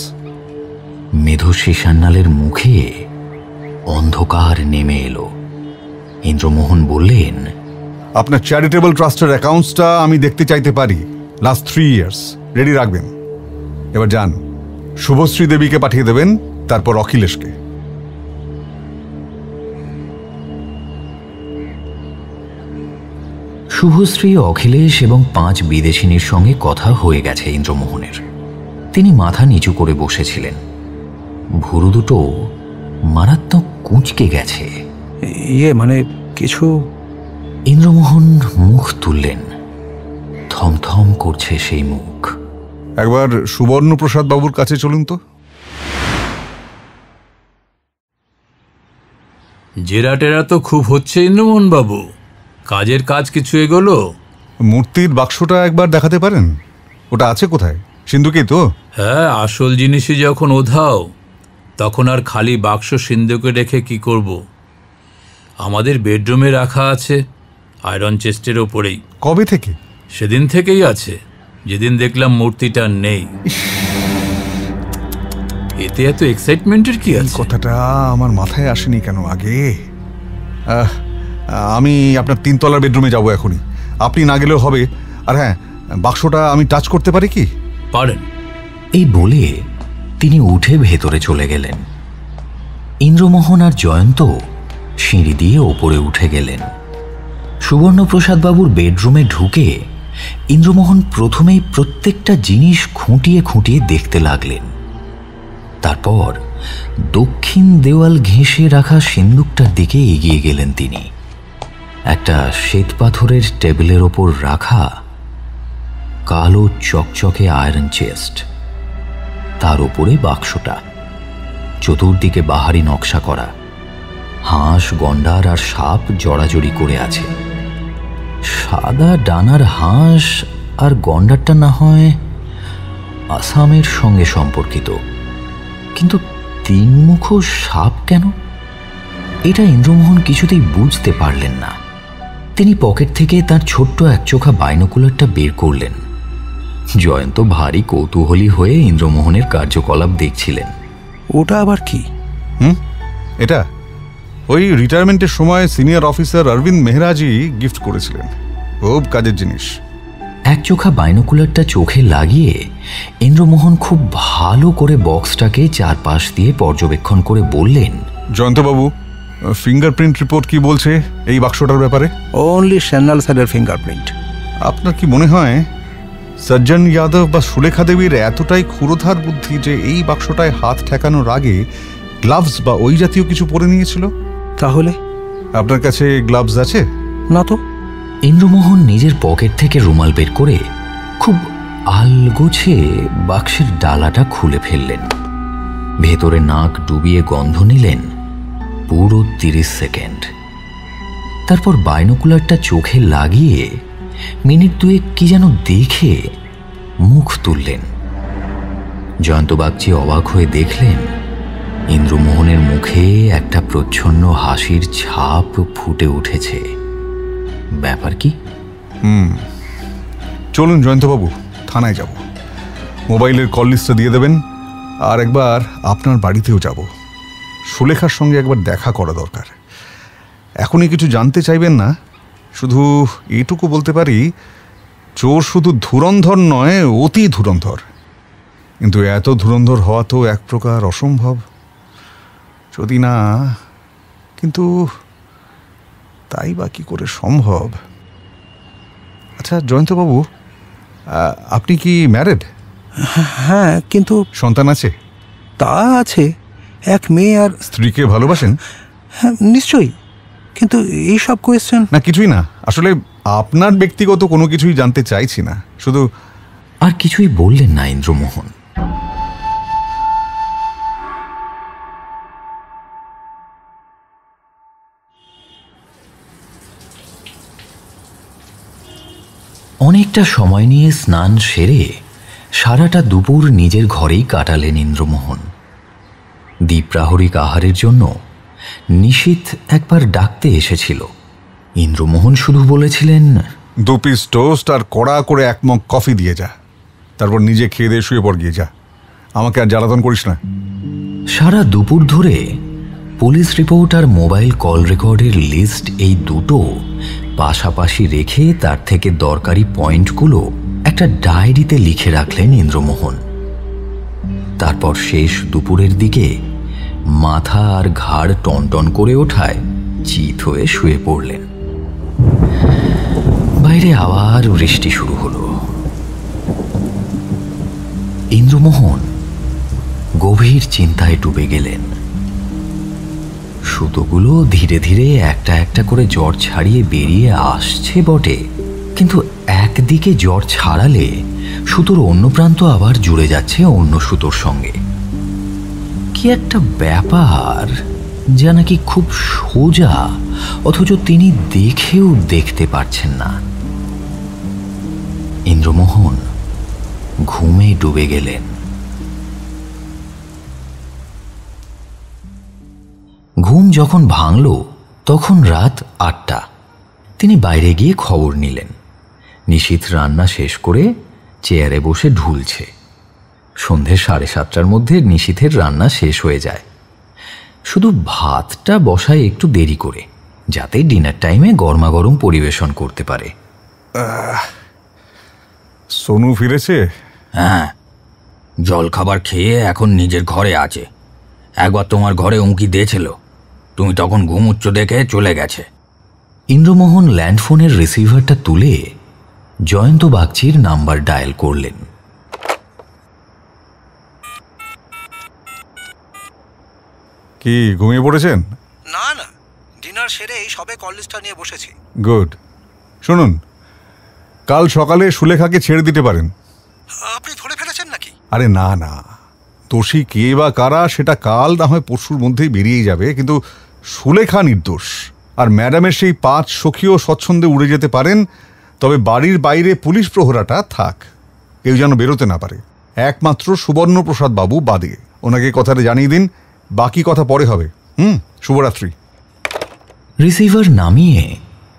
Medhaswi সান্যালের মুখে অন্ধকার নেমে এলো। ইন্দ্রমোহন বললেন, আপনার চ্যারিটেবল ট্রাস্টের অ্যাকাউন্টসটা আমি দেখতে চাইতে পারি। লাস্ট 3 ইয়ার্স রেডি রাখবেন। এবার যান, শুভশ্রী দেবীকে পাঠিয়ে দেবেন, তারপর অখিলেশকে। শুভশ্রী, অখিলেশ এবং 5 বিদেশিনীর সঙ্গে কথা হয়ে গেছে ইন্দ্রমোহনের। তিনি মাথা নিচু করে বসেছিলেন। ভুরু দুটো মারাত্মক কুঁচকে গেছে। মানে কিছু? ইন্দ্রমোহন মুখ তুললেন। থমথম করছে সেই মুখ। একবার সুবর্ণপ্রসাদ বাবুর কাছে চলুন তো। জেরাটেরা তো খুব হচ্ছে ইন্দ্রমোহন বাবু। কাজের কাজ কিছু এগোলো? মূর্তির বাক্সটা একবার দেখাতে পারেন? ওটা আছে কোথায়? সিন্ধুকেই তো? হ্যাঁ, আসল জিনিসই যখন ওধাও তখন আর খালি বাক্স সিন্ধুকে রেখে কি করব? আমাদের বেডরুমে রাখা আছে, আয়রন চেস্টের ওপরেই। কবে থেকে? সেদিন থেকেই আছে, যেদিন দেখলাম মূর্তিটা নেই। এতে এত এক্সাইটমেন্টের কি আছে? কথাটা আমার মাথায় আসেনি কেন আগে? আমি আপনার 3 তলার বেডরুমে যাব এখনই। আপনি না গেলেও হবে। আর হ্যাঁ, বাক্সটা আমি টাচ করতে পারি কি? পারেন। এই বলে তিনি উঠে ভেতরে চলে গেলেন। ইন্দ্রমোহন আর জয়ন্ত সিঁড়ি দিয়ে ওপরে উঠে গেলেন। সুবর্ণপ্রসাদ বাবুর বেডরুমে ঢুকে ইন্দ্রমোহন প্রথমেই প্রত্যেকটা জিনিস খুঁটিয়ে খুঁটিয়ে দেখতে লাগলেন। তারপর দক্ষিণ দেওয়াল ঘেঁষে রাখা সিন্দুকটার দিকে এগিয়ে গেলেন তিনি। একটা শ্বেতপাথরের টেবিলের ওপর রাখা কালো চকচকে আয়রন চেস্ট, তার উপরে বাক্সটা, চতুর্দিকে বাহারি নকশা করা, হাঁস, গন্ডার আর সাপ জড়াজড়ি করে আছে। সাদা ডানার হাঁস আর গন্ডারটা না হয় আসামের সঙ্গে সম্পর্কিত, কিন্তু তিনমুখ সাপ কেন? এটা ইন্দ্রমোহন কিছুতেই বুঝতে পারলেন না। তিনি পকেট থেকে তার ছোট্ট একচোখা বাইনোকুলারটা বের করলেন। জয়ন্ত ভারী কৌতূহলী হয়ে ইন্দ্রমোহনের কার্যকলাপ দেখছিলেন। ওটা আবার কি? এটা ওই রিটায়ারমেন্টের সময় সিনিয়র অফিসার অরবিন্দ মেহরাজি গিফট করেছিলেন, খুব কাজের জিনিস। একচোখা বাইনোকুলারটা চোখে লাগিয়ে ইন্দ্রমোহন খুব ভালো করে বক্সটাকে চারপাশ দিয়ে পর্যবেক্ষণ করে বললেন, জয়ন্তবাবু, ফিঙ্গারপ্রিন্ট রিপোর্ট কি বলছে এই বাক্সটার ব্যাপারে? অনলি শ্যান্নাল স্যারের ফিঙ্গারপ্রিন্ট। আপনার কি মনে হয় সজ্জন যাদব বা সুলেখা দেবীর এতটাই ক্ষুরোধার বুদ্ধি যে এই বাক্সটায় হাত ঠেকানোর আগে গ্লাভস বা ওই জাতীয় কিছু পরে নিয়েছিল? তাহলে আপনার কাছে গ্লাভস আছে? না তো। ইন্দ্রমোহন নিজের পকেট থেকে রুমাল বের করে খুব আলগোছে বাক্সের ডালাটা খুলে ফেললেন। ভেতরে নাক ডুবিয়ে গন্ধ নিলেন পুরো 30 সেকেন্ড। তারপর বাইনোকুলারটা চোখে লাগিয়ে মিনিট দুয়েক কি যেন দেখে মুখ তুললেন। জয়ন্ত বাগচি অবাক হয়ে দেখলেন ইন্দ্রমোহনের মুখে একটা প্রচ্ছন্ন হাসির ছাপ ফুটে উঠেছে। ব্যাপার কি? চলুন জয়ন্তবাবু, থানায় যাব, মোবাইলের কল লিস্টটা দিয়ে দেবেন, আর একবার আপনার বাড়িতেও যাব। সুলেখার সঙ্গে একবার দেখা করা দরকার। এখনই কিছু জানতে চাইবেন না, শুধু এইটুকু বলতে পারি, চোর শুধু ধুরন্ধর নয়, অতি ধুরন্ধর। কিন্তু এত ধুরন্ধর হওয়া তো এক প্রকার অসম্ভব। যদি না, কিন্তু তাই বা কি করে সম্ভব? আচ্ছা জয়ন্তবাবু, আপনি কি ম্যারেড? হ্যাঁ, কিন্তু সন্তান আছে? তা আছে, এক মেয়ে। আর স্ত্রীকে ভালোবাসেন? হ্যাঁ, নিশ্চয়ই। কিন্তু এইসব কোয়েশ্চেন না, কিছুই না, আসলে আপনার ব্যক্তিগত কোনো কিছুই জানতে চাইছি না, শুধু। আর কিছুই বললেন না ইন্দ্রমোহন। অনেকটা সময় নিয়ে স্নান সেরে সারাটা দুপুর নিজের ঘরেই কাটালেন ইন্দ্রমোহন। দ্বীপ্রাহরিক আহারের জন্য নিশীথ একবার ডাকতে এসেছিল। ইন্দ্রমোহন শুধু বলেছিলেন, 2 পিস টোস্ট আর কড়া করে 1 মগ কফি দিয়ে যা, তারপর নিজে খেয়ে দিয়ে শুয়ে পড় গিয়ে যা, আমাকে আর জ্বালাতন করিস না। সারা দুপুর ধরে পুলিশ রিপোর্ট আর মোবাইল কল রেকর্ডের লিস্ট, এই দুটো পাশাপাশি রেখে তার থেকে দরকারি পয়েন্টগুলো একটা ডায়েরিতে লিখে রাখলেন ইন্দ্রমোহন। তারপর শেষ দুপুরের দিকে মাথা আর ঘাড় টনটন করে ওঠায় চিত হয়ে শুয়ে পড়লেন। বাইরে আবার বৃষ্টি শুরু হলো। ইন্দ্রমোহন গভীর চিন্তায় ডুবে গেলেন। সুতোগুলো ধীরে ধীরে একটা একটা করে জ্বর ছাড়িয়ে বেরিয়ে আসছে বটে, কিন্তু একদিকে জ্বর ছাড়ালে সুতোর অন্য প্রান্ত আবার জুড়ে যাচ্ছে অন্য সুতোর সঙ্গে। কি একটা ব্যাপার, যা নাকি খুব সোজা, অথচ তিনি দেখেও দেখতে পারছেন না। ইন্দ্রমোহন ঘুমে ডুবে গেলেন। ঘুম যখন ভাঙল তখন রাত 8টা। তিনি বাইরে গিয়ে খবর নিলেন। নিশীথ রান্না শেষ করে চেয়ারে বসে ঢুলছে। সন্ধে 7:30টার মধ্যে নিশীথের রান্না শেষ হয়ে যায়। শুধু ভাতটা বসায় একটু দেরি করে, যাতে ডিনার টাইমে গরমাগরম পরিবেশন করতে পারে। সোনু ফিরেছে? হ্যাঁ, জল খাবার খেয়ে এখন নিজের ঘরে আছে। একবার তোমার ঘরে উঁকি দিয়েছিল, তুমি তখন ঘুমুচ্ছ দেখে চলে গেছে। ইন্দ্রমোহন ল্যান্ডফোনের রিসিভারটা তুলে জয়ন্ত বাগচির নাম্বার ডায়াল করলেন। কি ঘুমিয়ে পড়েছেন? না না, ডিনার সেরে এই সবে কল লিস্টটা নিয়ে বসেছি। গুড। শুনুন, কাল সকালে সুলেখাকে ছেড়ে দিতে পারেন। আপনি ধরে ফেলেছেন নাকি? আরে না না, দোষী কে বা কারা সেটা কাল না হয় পরশুর মধ্যেই বেরিয়ে যাবে, কিন্তু সুলেখা নির্দোষ। আর ম্যাডামের সেই 5 সখীও স্বচ্ছন্দে উড়ে যেতে পারেন, তবে বাড়ির বাইরে পুলিশ প্রহরাটা থাক, কেউ যেন বেরোতে না পারে, একমাত্র সুবর্ণপ্রসাদ বাবু বাদে। ওনাকে কথাটা জানিয়ে দিন, বাকি কথা পরে হবে। শুভরাত্রি। রিসিভার নামিয়ে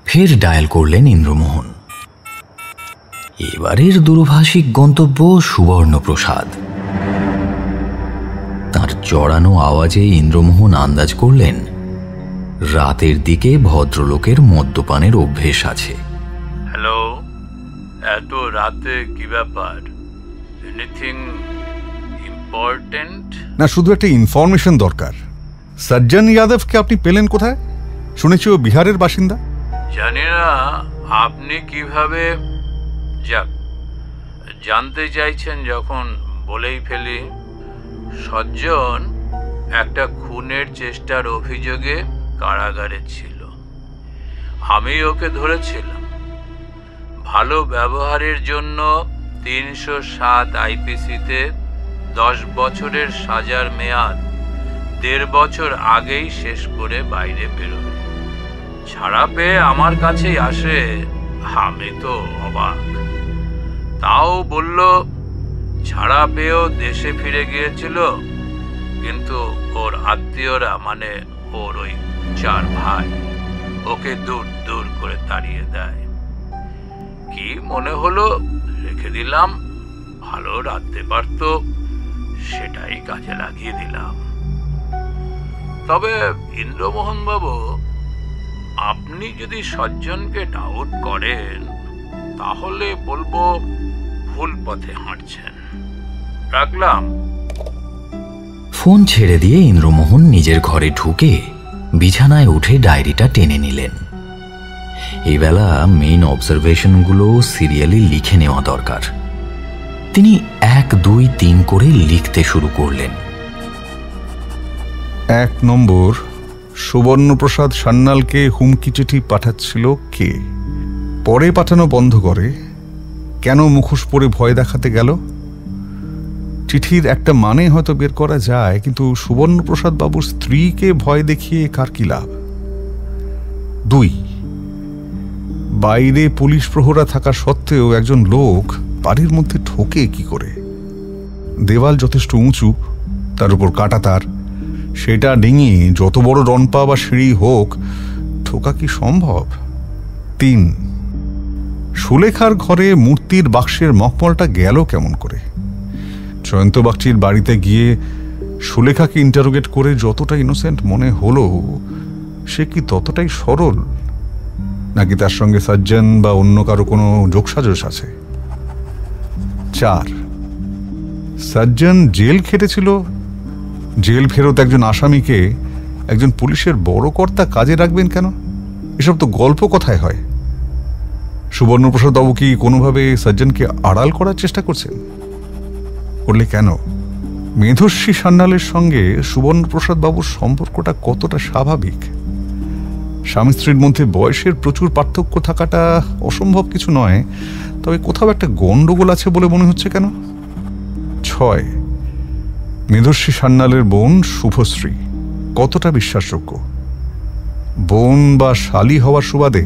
ফের ডায়াল করলেন ইন্দ্রমোহন। এবারের দূরভাষিক গন্তব্য সুবর্ণপ্রসাদ। তার জড়ানো আওয়াজে ইন্দ্রমোহন আন্দাজ করলেন রাতের দিকে ভদ্রলোকের মদ্যপানের অভ্যেস আছে। হ্যালো, এত রাতে কি ব্যাপার? Anything important? না, শুধু একটা ইনফরমেশন দরকার। সজ্জন যাদবকে আপনি পেলেন কোথায়? শুনেছি ও বিহারের বাসিন্দা। জানি না আপনি কিভাবে যাক জানতে চাইছেন, যখন বলেই ফেলি। সজ্জন একটা খুনের চেষ্টার অভিযোগে কারাগারে ছিল। আমি ওকে ধরেছিলাম। ভালো ব্যবহারের জন্য 307 আইপিসিতে 10 বছরের সাজার মেয়াদ 1.5 বছর আগেই শেষ করে বাইরে বেরোয়। ছাড়া পেয়ে আমার কাছেই আসে। আমি তো অবাক। তাও বলল ছাড়া পেয়েও দেশে ফিরে গিয়েছিল, কিন্তু ওর আত্মীয়রা, মানে ওর ওই 4 ভাই, ওকে দূর দূর করে তাড়িয়ে দেয়। কি মনে হলো রেখে দিলাম, ভালো রাখতে পারত, সেটাই কাজে লাগিয়ে দিলাম। তবে ইন্দ্রমোহন বাবু, আপনি যদি সজ্জনকে ডাউট করেন, তাহলে বলবো ভুল পথে হাঁটছেন। রাখলাম। ফোন ছেড়ে দিয়ে ইন্দ্রমোহন নিজের ঘরে ঢুকে বিছানায় উঠে ডায়েরিটা টেনে নিলেন। এই বেলা মেইন অবজারভেশনগুলো সিরিয়ালি লিখে নেওয়া দরকার। তিনি 1, 2, 3 করে লিখতে শুরু করলেন। 1 নম্বর, সুবর্ণপ্রসাদ সান্যালকে হুমকি চিঠি পাঠাচ্ছিল কে? পরে পাঠানো বন্ধ করে কেন মুখোশ পরে ভয় দেখাতে গেল? চিঠির একটা মানে হয়তো বের করা যায়, কিন্তু সুবর্ণপ্রসাদ বাবুর স্ত্রীকে ভয় দেখিয়ে কার কি লাভ? 2, বাইরে পুলিশ প্রহরা থাকা সত্ত্বেও একজন লোক বাড়ির মধ্যে ঢোকে কি করে? দেওয়াল যথেষ্ট উঁচু, তার উপর কাটা তার, সেটা ডিঙিয়ে যত বড় রনপা বা সিঁড়ি হোক, ঢোকা কি সম্ভব? 3, সুলেখার ঘরে মূর্তির বাক্সের মখমলটা গেল কেমন করে? জয়ন্ত বাগচির বাড়িতে গিয়ে সুলেখাকে ইন্টারোগেট করে যতটা ইনোসেন্ট মনে হলো, সে কি ততটাই সরল, নাকি তার সঙ্গে সজ্জন বা অন্য কারো কোনো যোগসাজশ আছে? 4, সজ্জন জেল খেটেছিল, জেল ফেরত একজন আসামিকে একজন পুলিশের বড় কর্তা কাজে রাখবেন কেন? এসব তো গল্প কথায় হয়। সুবর্ণপ্রসাদ বাবু কি কোনোভাবে সজ্জনকে আড়াল করার চেষ্টা করছেন? করলে কেন? মেধশ্রী সান্যালের সঙ্গে সুবর্ণপ্রসাদ বাবুর সম্পর্কটা কতটা স্বাভাবিক? স্বামী স্ত্রীর মধ্যে বয়সের প্রচুর পার্থক্য থাকাটা অসম্ভব কিছু নয়, তবে কোথাও একটা গন্ডগোল আছে বলে মনে হচ্ছে কেন? 6, মেধশ্রী সান্যালের বোন শুভশ্রী কতটা বিশ্বাসযোগ্য? বোন বা শালী হওয়ার সুবাদে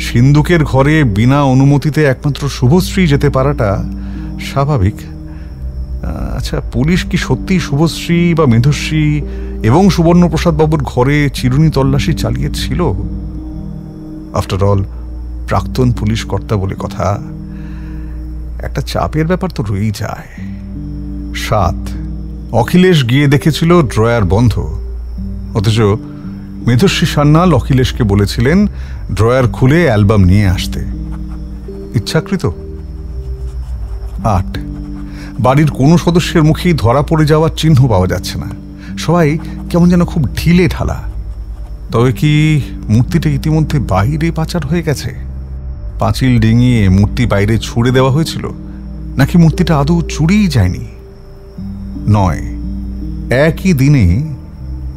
সিন্ধুকের ঘরে বিনা অনুমতিতে একমাত্র শুভশ্রী যেতে পারাটা স্বাভাবিক। আচ্ছা, পুলিশ কি সত্যি শুভশ্রী বা মেধশ্রী এবং সুবর্ণপ্রসাদ বাবুর ঘরে চিরুনি তল্লাশি চালিয়েছিল? আফটার অল প্রাক্তন পুলিশ কর্তা বলে কথা, একটা চাপের ব্যাপার তো রয়েই যায়। 7, অখিলেশ গিয়ে দেখেছিল ড্রয়ার বন্ধ, অথচ মেধশ্রী সান্যাল অখিলেশকে বলেছিলেন ড্রয়ার খুলে অ্যালবাম নিয়ে আসতে। ইচ্ছাকৃত? 8, বাড়ির কোনো সদস্যের মুখেই ধরা পড়ে যাওয়ার চিহ্ন পাওয়া যাচ্ছে না, সবাই কেমন যেন খুব ঢিলে ঢালা। তবে কি মূর্তিটা ইতিমধ্যে বাইরে পাচার হয়ে গেছে? পাঁচিল ডিঙিয়ে মূর্তি বাইরে ছুড়ে দেওয়া হয়েছিল, নাকি মূর্তিটা আদৌ চুরিই যায়নি? 9, একই দিনে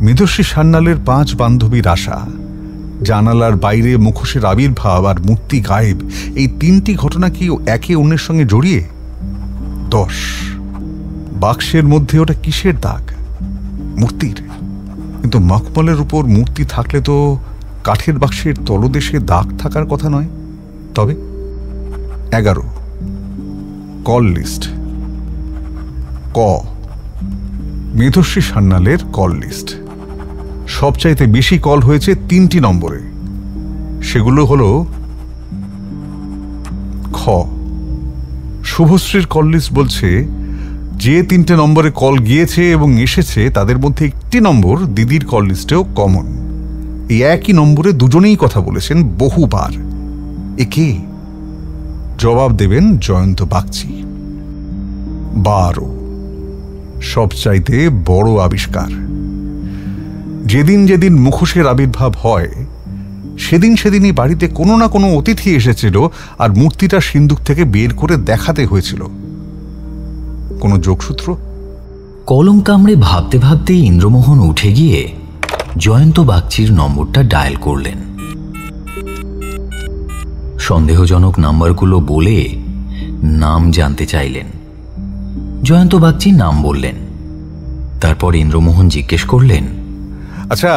মেধশ্রী সান্যালের 5 বান্ধবীর আশা, জানালার বাইরে মুখোশের আবির্ভাব আর মূর্তি গায়েব, এই 3টি ঘটনা কি একে অন্যের সঙ্গে জড়িয়ে? 10 বাক্সের মধ্যে ওটা কিসের দাগ? মূর্তির। কিন্তু মখমলের উপর মূর্তি থাকলে তো কাঠের বাক্সের তলদেশে দাগ থাকার কথা নয়। তবে 11 কল লিস্ট। ক মেধশ্রী সান্যালের কল লিস্ট। সবচাইতে বেশি কল হয়েছে 3টি নম্বরে। সেগুলো হলো খ শুভশ্রীর কল লিস্ট বলছে যে 3টে নম্বরে কল গিয়েছে এবং এসেছে তাদের মধ্যে একটি নম্বর দিদির কল লিস্টেও কমন। এই একই নম্বরে দুজনেই কথা বলেছেন বহুবার। একে জবাব দেবেন জয়ন্ত বাগচি। 12 সবচাইতে বড় আবিষ্কার। যেদিন যেদিন মুখোশের আবির্ভাব হয় সেদিন সেদিনই বাড়িতে কোনো না কোনো অতিথি এসেছিল আর মূর্তিটা সিন্দুক থেকে বের করে দেখাতে হয়েছিল। কোনো যোগসূত্র? কলম কামড়ে ভাবতে ভাবতে ইন্দ্রমোহন উঠে গিয়ে জয়ন্ত বাগচির নম্বরটা ডায়াল করলেন। সন্দেহজনক নাম্বারগুলো বলে নাম জানতে চাইলেন। জয়ন্ত বাগচি নাম বললেন। তারপর ইন্দ্রমোহন জিজ্ঞেস করলেন, আচ্ছা,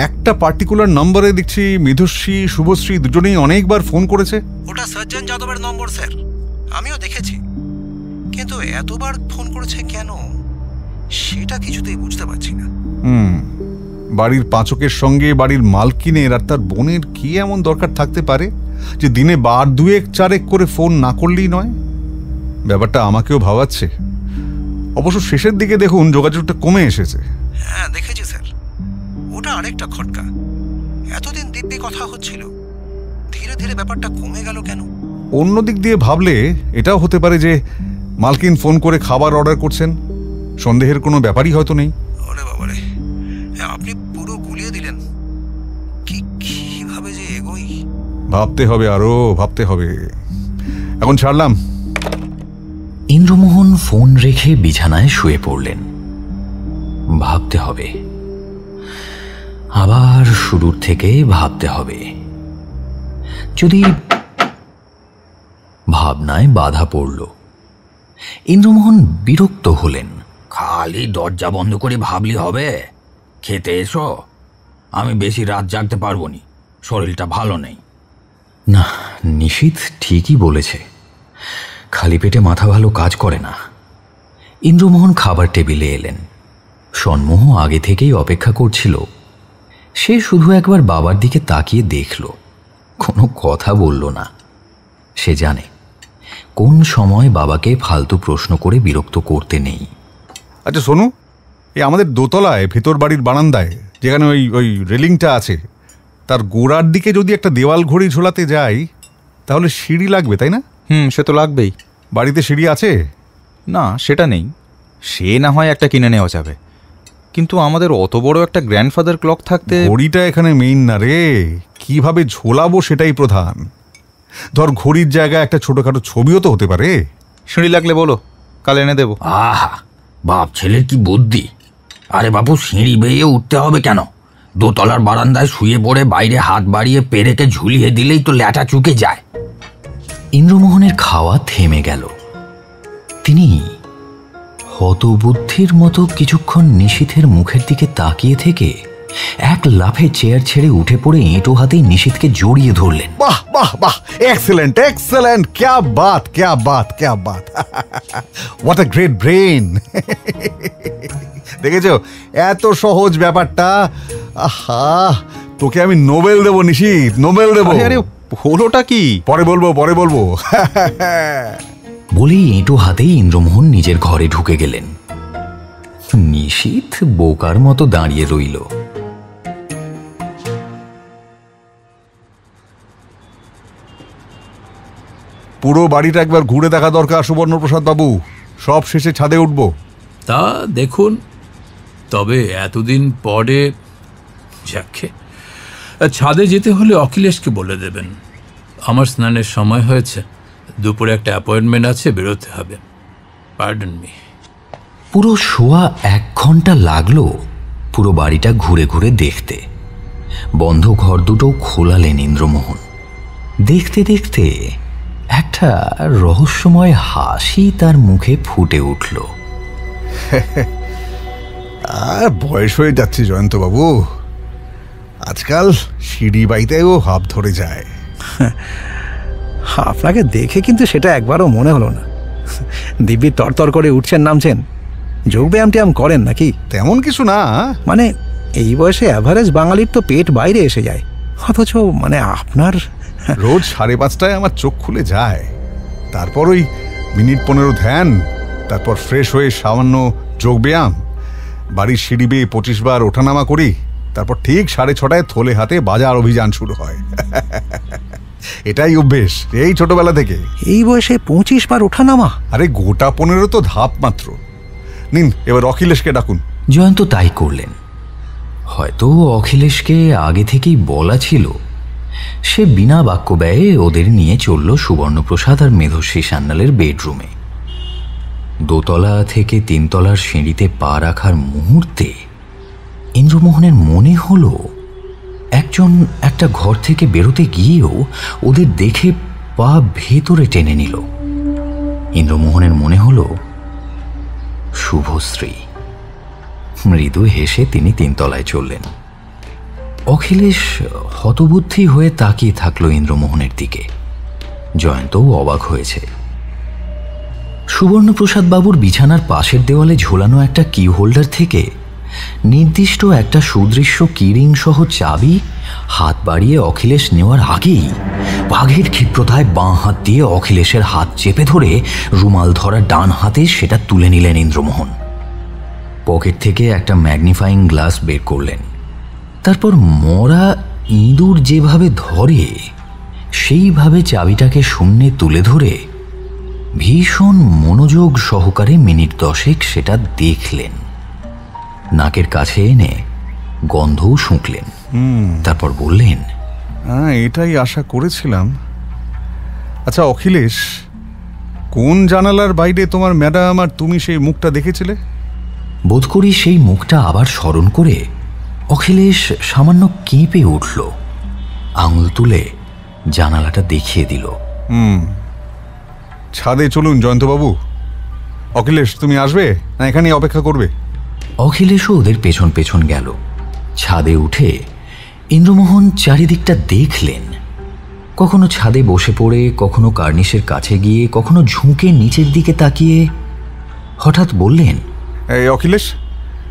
একটা পার্টিকুলার নম্বরে দেখছি মেধশ্রী শুভশ্রী দুজনেই অনেকবার ফোন করেছে। ওটা সজ্জন যাদবের নম্বর স্যার, আমিও দেখেছি। কিন্তু এতবার ফোন করেছে কেন সেটা কিছুতেই বুঝতে পারছি না। বাড়ির পাচকের সঙ্গে বাড়ির মালকিনের আর তার বোনের কি এমন দরকার থাকতে পারে যে দিনে 2-4 করে ফোন না করলেই নয়? ব্যাপারটা আমাকেও ভাবাচ্ছে। অবশ্য শেষের দিকে দেখুন যোগাযোগটা কমে এসেছে। হ্যাঁ দেখেছি স্যার, ওটা আরেকটা খটকা। এতদিন দিব্যি কথা হচ্ছিল, ধীরে ধীরে ব্যাপারটা কমে গেল কেন? অন্য দিক দিয়ে ভাবলে এটাও হতে পারে যে মালকিন ফোন করে খাবার অর্ডার করছেন। সন্দেহের কোনো ব্যাপারই হয়তো নেই। ওরে বাবারে, আপনি পুরো গুলিয়ে দিলেন। কিভাবে যে এগোই? ভাবতে হবে, আরো ভাবতে হবে। এখন ছাড়লাম। ইন্দ্রমোহন ফোন রেখে বিছানায় শুয়ে পড়লেন। ভাবতে হবে, আবার শুরুর থেকে ভাবতে হবে। যদি ভাবনায় বাধা পড়ল, ইন্দ্রমোহন বিরক্ত হলেন। খালি দরজা বন্ধ করে ভাবলি হবে? খেতে এসো, আমি বেশি রাত জাগতে পারবো নি, শরীরটা ভালো নেই। না, নিশীথ ঠিকই বলেছে, খালি পেটে মাথা ভালো কাজ করে না। ইন্দ্রমোহন খাবার টেবিলে এলেন। সন্মোহ আগে থেকেই অপেক্ষা করছিল। সে শুধু একবার বাবার দিকে তাকিয়ে দেখল, কোনো কথা বলল না। সে জানে কোন সময় বাবাকে ফালতু প্রশ্ন করে বিরক্ত করতে নেই। আচ্ছা সোনু, এই আমাদের দোতলায় ভেতর বাড়ির বারান্দায় যেখানে ওই রেলিংটা আছে, তার গোড়ার দিকে যদি একটা দেওয়াল ঘড়ি ঝোলাতে যাই তাহলে সিঁড়ি লাগবে, তাই না? সে তো লাগবেই। বাড়িতে সিঁড়ি আছে? না, সেটা নেই। সে না হয় একটা কিনে নেওয়া যাবে, কিন্তু আমাদের অত বড় একটা গ্র্যান্ডফাদার ক্লক থাকতে। ঘড়িটা এখানে মেইন না রে, কিভাবে ঝোলাবো সেটাই প্রধান। ধর ঘড়ির জায়গায় একটা ছোটখাটো ছবিও তো হতে পারে। সিঁড়ি লাগলে বলো, কাল এনে দেবো। আহা, বাপ ছেলের কি বুদ্ধি! আরে বাবু, সিঁড়ি বেয়ে উঠতে হবে কেন? দোতলার বারান্দায় শুয়ে পড়ে বাইরে হাত বাড়িয়ে পেরেকে ঝুলিয়ে দিলেই তো ল্যাটা চুকে যায়। ইন্দ্রমোহনের খাওয়া থেমে গেল। তিনি হতবুদ্ধির মতো কিছুক্ষণ নিশীথের মুখের দিকে তাকিয়ে থেকে এক লাফে চেয়ার ছেড়ে উঠে পড়ে এঁটো হাতেই নিশীথকে জড়িয়ে ধরলেন। বাহ বাহ বাহ, এক্সেলেন্ট এক্সেলেন্ট, ক্যা বাত ক্যা বাত ক্যা Baat, what a great brain. দেখেছো এত সহজ ব্যাপারটা? আহা, তোকে আমি নোবেল দেবো নিশীথ, নোবেল দেবো। আরে হলোটা কি? পরে বলবো। বলেই এঁটো হাতেই ইন্দ্রমোহন নিজের ঘরে ঢুকে গেলেন। নিশীথ বোকার মতো দাঁড়িয়ে রইল। পুরো বাড়িটা একবার ঘুরে দেখা দরকার সুবর্ণপ্রসাদ বাবু। সব শেষে ছাদে উঠবো। তা দেখুন, তবে এতদিন পরে যাকে ছাদে যেতে হলে অখিলেশকে বলে দেবেন। আমার স্নানের সময় হয়েছে, দুপুরে একটা অ্যাপয়েন্টমেন্ট আছে, বেরোতে হবে। Pardon me. পুরো সোয়া 1 ঘন্টা লাগলো পুরো বাড়িটা ঘুরে ঘুরে দেখতে। বন্ধ ঘর দুটো খোলালেন ইন্দ্রমোহন। দেখতে দেখতে একটা রহস্যময় হাসি তার মুখে ফুটে উঠল। আর বয়স হয়ে যাচ্ছে জয়ন্তবাবু, আজকাল সিঁড়ি বাইতেও হাফ ধরে যায়। আপনাকে দেখে কিন্তু সেটা একবারও মনে হলো না। দিব্যি তরতর করে উঠছেন নামছেন। যোগব্যায়াম ট্যায়াম করেন নাকি? তেমন কিছু না। মানে এই বয়সে অ্যাভারেজ বাঙালির তো পেট বাইরে এসে যায়, অথচ মানে আপনার রোজ 5:30টায় আমার চোখ খুলে যায়, তারপর ওই মিনিট 15 ধ্যান, তারপর ফ্রেশ হয়ে সামান্য যোগব্যায়াম, বাড়ির সিঁড়ি বেয়ে 25 বার ওঠানামা করি, তারপর ঠিক 6:30টায় থলে হাতে বাজার অভিযান শুরু হয়। এটাই অভ্যেস এই ছোটবেলা থেকে। এই বয়সে 25 বার ওঠানামা? আরে গোটা 15 তো ধাপ মাত্র। নিন এবার অখিলেশকে ডাকুন। জয়ন্ত তাই করলেন। হয়তো অখিলেশকে আগে থেকেই বলা ছিল। সে বিনা বাক্য ব্যয়ে ওদের নিয়ে চলল সুবর্ণপ্রসাদ আর মেধশ্রী সান্যালের বেডরুমে। দোতলা থেকে 3 তলার সিঁড়িতে পা রাখার মুহূর্তে ইন্দ্রমোহনের মনে হলো একজন একটা ঘর থেকে বেরোতে গিয়েও ওদের দেখে পা ভেতরে টেনে নিল। ইন্দ্রমোহনের মনে হলো শুভশ্রী। মৃদু হেসে তিনি 3 তলায় চললেন। অখিলেশ হতবুদ্ধি হয়ে তাকিয়ে থাকলো ইন্দ্রমোহনের দিকে। জয়ন্তও অবাক হয়েছে। সুবর্ণপ্রসাদ বাবুর বিছানার পাশের দেওয়ালে ঝোলানো একটা কি হোল্ডার থেকে নির্দিষ্ট একটা সুদৃশ্য কিরিং সহ চাবি হাত বাড়িয়ে অখিলেশ নেওয়ার আগেই বাঘের ক্ষিপ্রতায় বাঁ হাত দিয়ে অখিলেশের হাত চেপে ধরে রুমাল ধরা ডান হাতে সেটা তুলে নিলেন ইন্দ্রমোহন। পকেট থেকে একটা ম্যাগনিফাইং গ্লাস বের করলেন। তারপর মরা ইঁদুর যেভাবে ধরে সেইভাবে চাবিটাকে শূন্যে তুলে ধরে ভীষণ মনোযোগ সহকারে মিনিট 10 সেটা দেখলেন। নাকের কাছে এনে গন্ধও শুঁকলেন। তারপর বললেন, হ্যাঁ, এটাই আশা করেছিলাম। আচ্ছা অখিলেশ, কোন জানালার বাইরে তোমার ম্যাডাম আর তুমি সেই মুখটা দেখেছিলে? বোধ করি সেই মুখটা আবার স্মরণ করে অখিলেশ সামান্য কেঁপে উঠল। আঙুল তুলে জানালাটা দেখিয়ে দিল। ছাদে চলুন জয়ন্তবাবু। অখিলেশ, তুমি আসবে না এখানেই অপেক্ষা করবে? অখিলেশও ওদের পেছন পেছন গেল। ছাদে উঠে ইন্দ্রমোহন চারিদিকটা দেখলেন। কখনো ছাদে বসে পড়ে, কখনো কার্নিশের কাছে গিয়ে, কখনো ঝুঁকে নিচের দিকে তাকিয়ে হঠাৎ বললেন, এই অখিলেশ,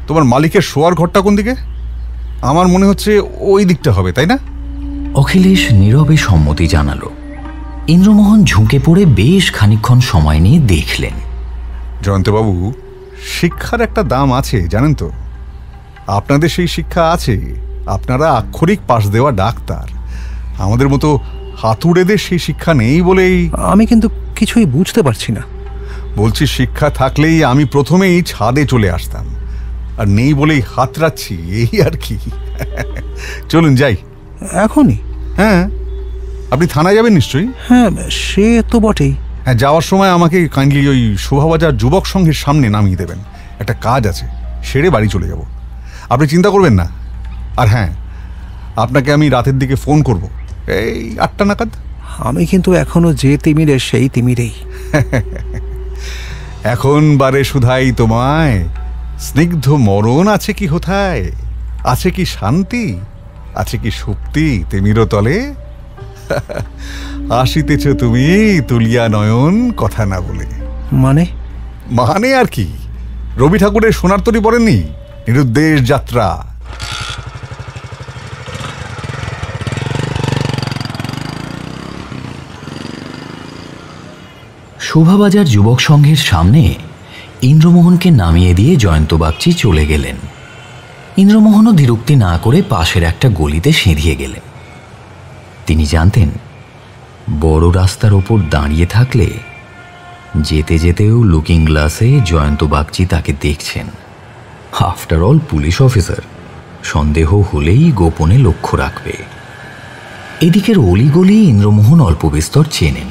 তোমার মালিকের শোয়ার ঘরটা কোন দিকে? আমার মনে হচ্ছে ওই দিকটা হবে, তাই না? অখিলেশ নীরবে সম্মতি জানালো। ইন্দ্রমোহন ঝুঁকে পড়ে বেশ খানিকক্ষণ সময় নিয়ে দেখলেন। জয়ন্তবাবু, শিক্ষার একটা দাম আছে জানেন তো। আপনাদের সেই শিক্ষা আছে, আপনারা আক্ষরিক পাশ দেওয়া ডাক্তার। আমাদের মতো হাতুড়েদের সেই শিক্ষা নেই বলেই। আমি কিন্তু কিছুই বুঝতে পারছি না। বলছি, শিক্ষা থাকলেই আমি প্রথমেই ছাদে চলে আসতাম, আর নেই বলেই হাতড়াচ্ছি, এই আর কি। চলুন যাই। এখনই? হ্যাঁ, আপনি থানায় যাবেন নিশ্চয়ই? হ্যাঁ, সে তো বটেই। হ্যাঁ, যাওয়ার সময় আমাকে কাইন্ডলি ওই শোভাবাজার যুবক সংঘের সামনে নামিয়ে দেবেন। একটা কাজ আছে, সেরে বাড়ি চলে যাব। আপনি চিন্তা করবেন না। আর হ্যাঁ, আপনাকে আমি রাতের দিকে ফোন করব, এই 8টা নাগাদ। আমি কিন্তু এখনো যে তিমিরে সেই তিমিরেই। এখন বারে শুধাই তোমায়, স্নিগ্ধ মরণ আছে কি হোথায়? আছে কি শান্তি? আছে কি সুপ্তি তিমির তলে? আসিতেছ তুমি তুলিয়া নয়ন কথা না বলে। মানে আর কি, রবি ঠাকুরের সোনার তরী পড়েননি? নিরুদ্দেশ যাত্রা। শোভাবাজার যুবক সংঘের সামনে ইন্দ্রমোহনকে নামিয়ে দিয়ে জয়ন্ত বাগচি চলে গেলেন। ইন্দ্রমোহনও দ্বিরুক্তি না করে পাশের একটা গলিতে সিঁধিয়ে গেলেন। তিনি জানতেন, বড় রাস্তার ওপর দাঁড়িয়ে থাকলে যেতে যেতেও লুকিং গ্লাসে জয়ন্ত বাগচি তাকে দেখছেন। আফটার অল পুলিশ অফিসার, সন্দেহ হলেই গোপনে লক্ষ্য রাখবে। এদিকের অলিগলি ইন্দ্রমোহন অল্প বিস্তর চেনেন।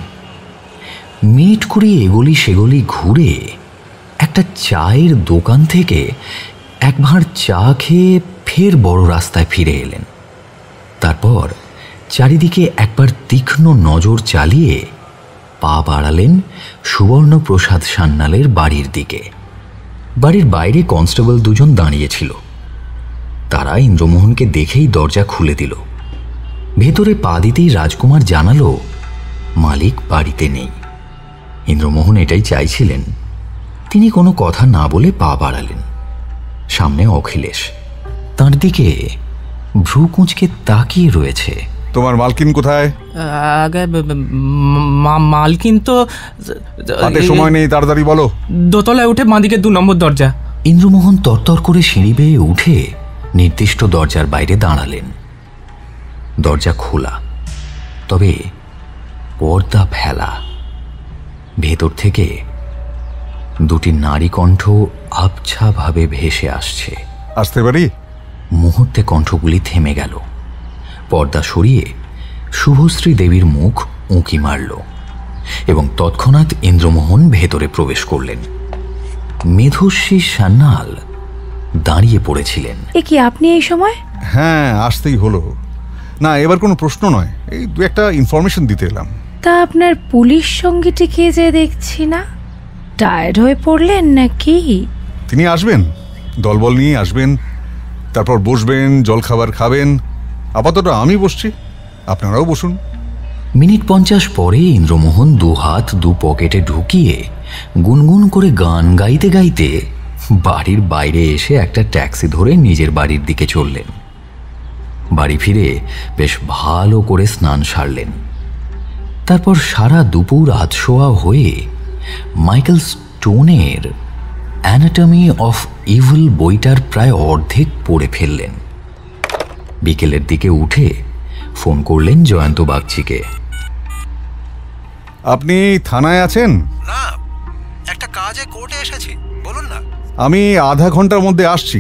মিনিট করে এগলি সেগলি ঘুরে একটা চায়ের দোকান থেকে এক ভাঁড় চা খেয়ে ফের বড় রাস্তায় ফিরে এলেন। তারপর চারিদিকে একবার তীক্ষ্ণ নজর চালিয়ে পা বাড়ালেন সুবর্ণপ্রসাদ সান্যালের বাড়ির দিকে। বাড়ির বাইরে কনস্টেবল দুজন দাঁড়িয়েছিল। তারা ইন্দ্রমোহনকে দেখেই দরজা খুলে দিল। ভেতরে পা দিতেই রাজকুমার জানালো মালিক বাড়িতে নেই। ইন্দ্রমোহন এটাই চাইছিলেন। তিনি কোনো কথা না বলে পা বাড়ালেন। সামনে অখিলেশ তাঁর দিকে ভ্রু কুঁচকে তাকিয়ে রয়েছে। তোমার মালকিন কোথায়? আগে মালকিন তো হাতে সময় নেই, তাড়াতাড়ি বলো। দোতলায় উঠে বাঁদিকে 2 নম্বর দরজা। ইন্দ্রমোহন তরতর করে সিঁড়ি বেয়ে উঠে নির্দিষ্ট দরজার বাইরে দাঁড়ালেন। দরজা খোলা, তবে পর্দা ফেলা। ভেতর থেকে দুটি নারী কণ্ঠ আবছাভাবে ভেসে আসছে। আসতে পারি? মুহূর্তে কণ্ঠগুলি থেমে গেল। পর্দা সরিয়ে শুভশ্রী দেবীর মুখ উঁকি মারল এবং তৎক্ষণাৎ ইন্দ্রমোহন ভেতরে প্রবেশ করলেন। মেধশ্রী সান্যাল দাঁড়িয়ে পড়েছিলেন। এ কি আপনি এই সময়? হ্যাঁ, আসতেই হলো। না, এবার কোনো প্রশ্ন নয়, এই 2-1টা ইনফরমেশন দিতে এলাম। তা আপনার পুলিশ সঙ্গীটি কে যে দেখছি না, টায়ার্ড হয়ে পড়লেন নাকি? তিনি আসবেন, দলবল নিয়ে আসবেন, তারপর বসবেন, জলখাবার খাবেন। আপাতত আমি বসছি, আপনারাও বসুন। মিনিট 50 পরে ইন্দ্রমোহন 2 হাত 2 পকেটে ঢুকিয়ে গুনগুন করে গান গাইতে গাইতে বাড়ির বাইরে এসে একটা ট্যাক্সি ধরে নিজের বাড়ির দিকে চললেন। বাড়ি ফিরে বেশ ভালো করে স্নান সারলেন। তারপর সারা দুপুর আধশোয়া হয়ে মাইকেল স্টোনের অ্যানাটমি অফ ইভিল বইটার প্রায় অর্ধেক পড়ে ফেললেন। বিকেলের দিকে উঠে ফোন করলেন জয়ন্ত বাগচিকে। আপনি থানায় আছেন? না, একটা কাজে কোর্টে এসেছি, বলুন না। আমি আধা ঘন্টার মধ্যে আসছি।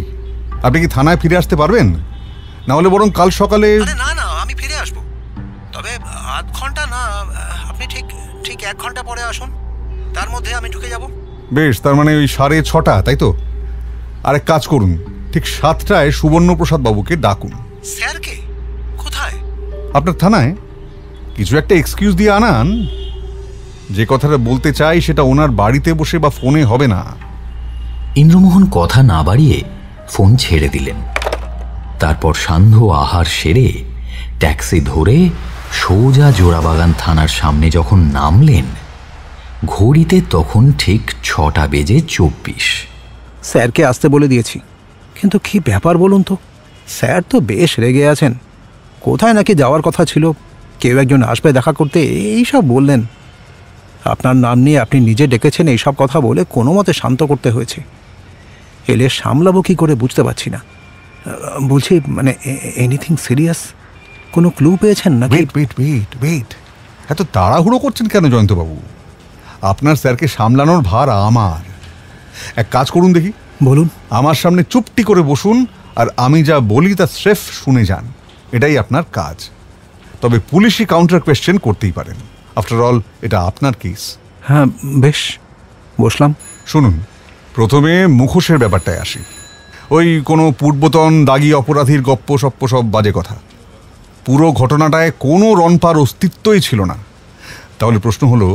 আপনি কি থানায় ফিরে আসতে পারবেন? না হলে বরং কাল সকালে। না না, আমি ফিরে আসবো, তবে আধ ঘন্টা না, আপনি ঠিক 1 ঘন্টা পরে আসুন, তার মধ্যে আমি ঢুকে যাব। বেশ, তার মানে ওই 6:30, তাই তো? আরেক কাজ করুন, ঠিক 7টায় সুবর্ণপ্রসাদ বাবুকে ডাকুন। স্যারকে? কোথায়? আপনার থানায়। কিছু একটা এক্সকিউজ দিয়ে আনান। যে কথাটা বলতে চাই সেটা ওনার বাড়িতে বসে বা ফোনে হবে না। ইন্দ্রমোহন কথা না বাড়িয়ে ফোন ছেড়ে দিলেন। তারপর সান্ধ্য আহার সেরে ট্যাক্সি ধরে সোজা জোড়াবাগান থানার সামনে যখন নামলেন, ঘড়িতে তখন ঠিক 6:24। স্যারকে আসতে বলে দিয়েছি, কিন্তু কি ব্যাপার বলুন তো? স্যার তো বেশ রেগে আছেন। কোথায় নাকি যাওয়ার কথা ছিল, কেউ একজন আসবে দেখা করতে, এই সব বললেন। আপনার নাম নিয়ে আপনি নিজে ডেকেছেন, এইসব কথা বলে কোনো মতে শান্ত করতে হয়েছে। এলে সামলাবো কী করে বুঝতে পারছি না। বলছি, মানে এনিথিং সিরিয়াস? কোনো ক্লু পেয়েছেন নাকি? ওয়েট, এত তাড়াহুড়ো করছেন কেন জয়ন্তবাবু? আপনার স্যারকে সামলানোর ভার আমার। এক কাজ করুন দেখি। বলুন। আমার সামনে চুপটি করে বসুন আর আমি যা বলি তা স্রেফ শুনে যান। এটাই আপনার কাজ। তবে পুলিশি কাউন্টার কোয়েশ্চেন করতেই পারেন, আফটার অল এটা আপনার কেস। হ্যাঁ, বেশ, বসলাম। শুনুন, প্রথমে মুখোশের ব্যাপারটায় আসি। ওই কোনো পূর্বতন দাগি অপরাধীর গপ্প সপ্প সব বাজে কথা। পুরো ঘটনাটায় কোনো রণপার অস্তিত্বই ছিল না। তাহলে প্রশ্ন হলো,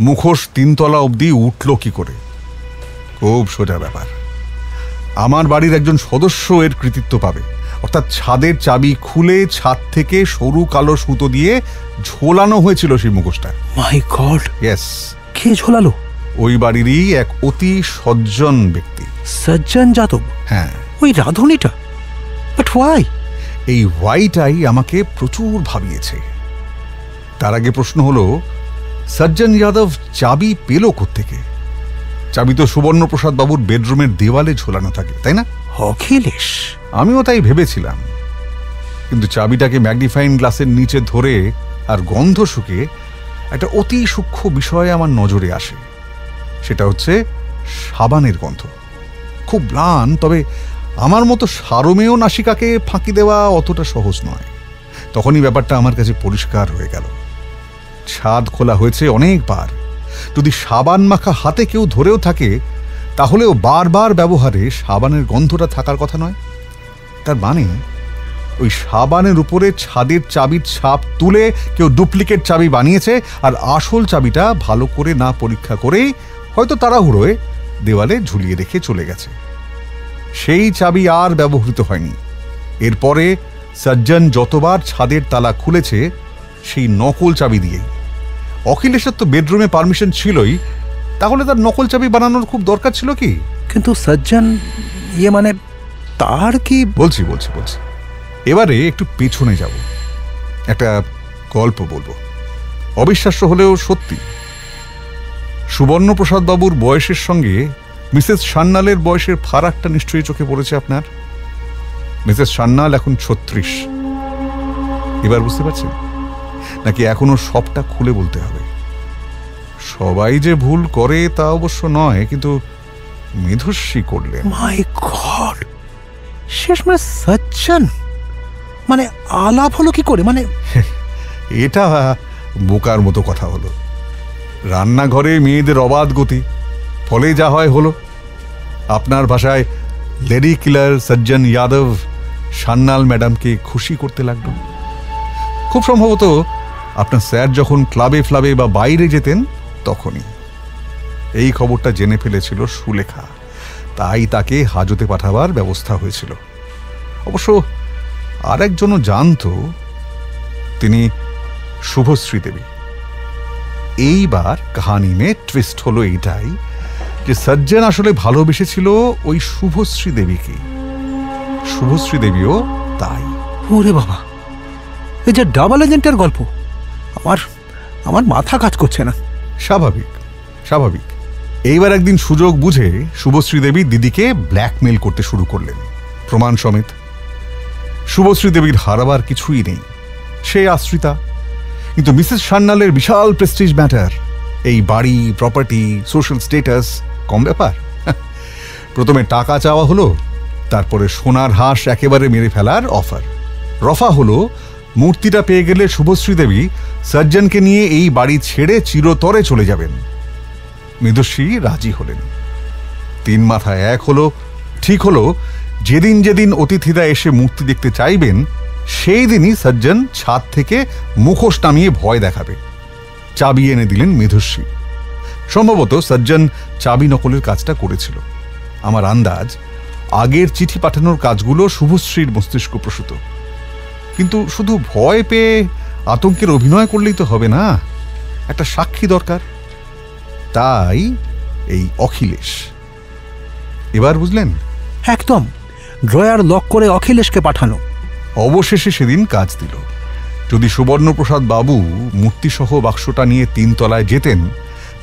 মুখোশ 3 তলা অবধি উঠল কি করে? খুব সোজা ব্যাপার। আমার বাড়ির একজন সদস্য এর কৃতিত্ব পাবে। অর্থাৎ ছাদের চাবি খুলে ছাদ থেকে সরু কালো সুতো দিয়ে ঝোলানো হয়েছিল সেই মুখোশটা। মাই গড! ইয়েস। কে ঝোলালো? ওই বাড়িরই এক অতি সজ্জন ব্যক্তি, সজ্জন যাদব। হ্যাঁ, ওই রাধুনিটা। But why? এই হোয়াইটাই আমাকে প্রচুর ভাবিয়েছে। তার আগে প্রশ্ন হলো, সজ্জন যাদব চাবি পেল কোত্থেকে? চাবি তো সুবর্ণপ্রসাদ বাবুর বেডরুমের দেওয়ালে ঝোলানো থাকে, তাই না? অখিলেশ, আমিও তাই ভেবেছিলাম। কিন্তু চাবিটাকে ম্যাগনিফাইং গ্লাসের নিচে ধরে আর গন্ধ শুকে একটা অতি সূক্ষ্ম বিষয় আমার নজরে আসে। সেটা হচ্ছে সাবানের গন্ধ। খুব ম্লান, তবে আমার মতো সারমেয় নাসিকাকে ফাঁকি দেওয়া অতটা সহজ নয়। তখনই ব্যাপারটা আমার কাছে পরিষ্কার হয়ে গেল। ছাদ খোলা হয়েছে অনেকবার। যদি সাবান মাখা হাতে কেউ ধরেও থাকে, তাহলেও বারবার ব্যবহারে সাবানের গন্ধটা থাকার কথা নয়। তার মানে ওই সাবানের উপরে ছাদের চাবির ছাপ তুলে কেউ ডুপ্লিকেট চাবি বানিয়েছে, আর আসল চাবিটা ভালো করে না পরীক্ষা করেই হয়তো তাড়াহুড়োয় দেওয়ালে ঝুলিয়ে রেখে চলে গেছে। সেই চাবি আর ব্যবহৃত হয়নি। এরপরে সজ্জন যতবার ছাদের তালা খুলেছে সেই নকল চাবি দিয়েই। অখিলেশের তো বেডরুমে পারমিশন ছিলই, তাহলে তার নকল চাবি বানানোর খুব দরকার ছিল কি? কিন্তু সজ্জন মানে তার কি? বলছি বলছি বলছি এবারে একটু পেছনে যাব, একটা গল্প বলবো, অবিশ্বাস্য হলেও সত্যি। সুবর্ণপ্রসাদ বাবুর বয়সের সঙ্গে মিসেস সান্যালের বয়সের ফারাকটা নিশ্চয়ই চোখে পড়েছে আপনার। মিসেস সান্যাল এখন 36। এবার বুঝতে পারছেন নাকি এখনো সবটা খুলে বলতে হবে? সবাই যে ভুল করে তা অবশ্য নয়, কিন্তু মেধস্বী করলেন। মাই গড, শেষমেশ সজ্জন মানে আলাপ হলো কি করে? মানে এটা বোকার মতো কথা হলো। রান্নাঘরে মেয়েদের অবাধ গতি, ফলে যা হয় হলো। আপনার ভাষায় লেডি কিলার সজ্জন যাদব সান্যাল ম্যাডামকে খুশি করতে লাগলো। খুব সম্ভবত আপনার স্যার যখন ক্লাবে ফ্লাবে বা বাইরে যেতেন তখনই এই খবরটা জেনে ফেলেছিল সুলেখা, তাই তাকে হাজতে পাঠাবার ব্যবস্থা হয়েছিল। অবশ্য আরেকজনও জানতো, তিনি শুভশ্রী দেবী। এইবার কাহানি মে টুইস্ট হলো এইটাই যে সজ্জন আসলে ভালোবেসেছিল ওই শুভশ্রী দেবীকে, শুভশ্রী দেবীও তাই। ওরে বাবা, এই যে ডাবল এজেন্টের গল্প, আমার মাথা কাজ করছে না। স্বাভাবিক স্বাভাবিক। এইবার একদিন সুযোগ বুঝে শুভশ্রী দেবী দিদিকে ব্ল্যাকমেল করতে শুরু করলেন, প্রমাণ সমেত। শুভশ্রী দেবীর হারাবার কিছুই নেই, সে আশ্রিতা। কিন্তু মিসেস সান্যালের বিশাল প্রেস্টিজ ম্যাটার, এই বাড়ি, প্রপার্টি, সোশ্যাল স্টেটাস কম ব্যাপার। প্রথমে টাকা চাওয়া হলো, তারপরে সোনার হাঁস একেবারে মেরে ফেলার অফার। রফা হলো মূর্তিটা পেয়ে গেলে শুভশ্রী দেবী সজ্জনকে নিয়ে এই বাড়ি ছেড়ে চিরতরে চলে যাবেন। মেধস্বী রাজি হলেন। 3 মাথায় এক হলো, ঠিক হলো যেদিন যেদিন অতিথিরা এসে মূর্তি দেখতে চাইবেন সেই দিনই সজ্জন ছাদ থেকে মুখোশ নামিয়ে ভয় দেখাবে। চাবি এনে দিলেন মেধস্বী। সম্ভবত সজ্জন চাবি নকলের কাজটা করেছিল। আমার আন্দাজ আগের চিঠি পাঠানোর কাজগুলো শুভশ্রীর মস্তিষ্ক প্রসূত। কিন্তু শুধু ভয় পেয়ে আতঙ্কের অভিনয় করলেই তো হবে না, একটা সাক্ষী দরকার। তাই এই অখিলেশ। এবার বুঝলেন? একদম ড্রয়ার লক করে অখিলেশকে পাঠানো। অবশেষে সেদিন কাজ দিল। যদি সুবর্ণপ্রসাদ বাবু মূর্তিসহ বাক্সটা নিয়ে 3 তলায় যেতেন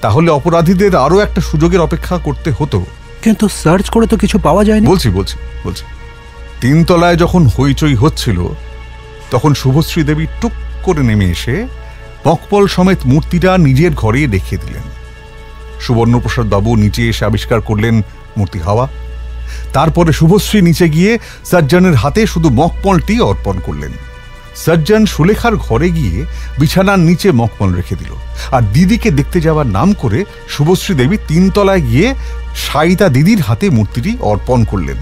তাহলে অপরাধীদের আরো একটা সুযোগের অপেক্ষা করতে হতো। কিন্তু সার্চ করে তো কিছু পাওয়া যায়নি। বলছি 3 তলায় যখন হইচই হচ্ছিল তখন শুভশ্রী দেবী টুক করে নেমে এসে মকপল সমেত মূর্তিটা নিজের ঘরে রেখে দিলেন। সুবর্ণপ্রসাদ বাবু নিচে এসে আবিষ্কার করলেন মূর্তি হাওয়া। তারপরে শুভশ্রী নিচে গিয়ে সজ্জনের হাতে শুধু মকমলটি অর্পণ করলেন। সজ্জন সুলেখার ঘরে গিয়ে বিছানার নিচে মকমল রেখে দিল, আর দিদিকে দেখতে যাওয়ার নাম করে শুভশ্রী দেবী 3 তলায় গিয়ে সাইতা দিদির হাতে মূর্তিটি অর্পণ করলেন।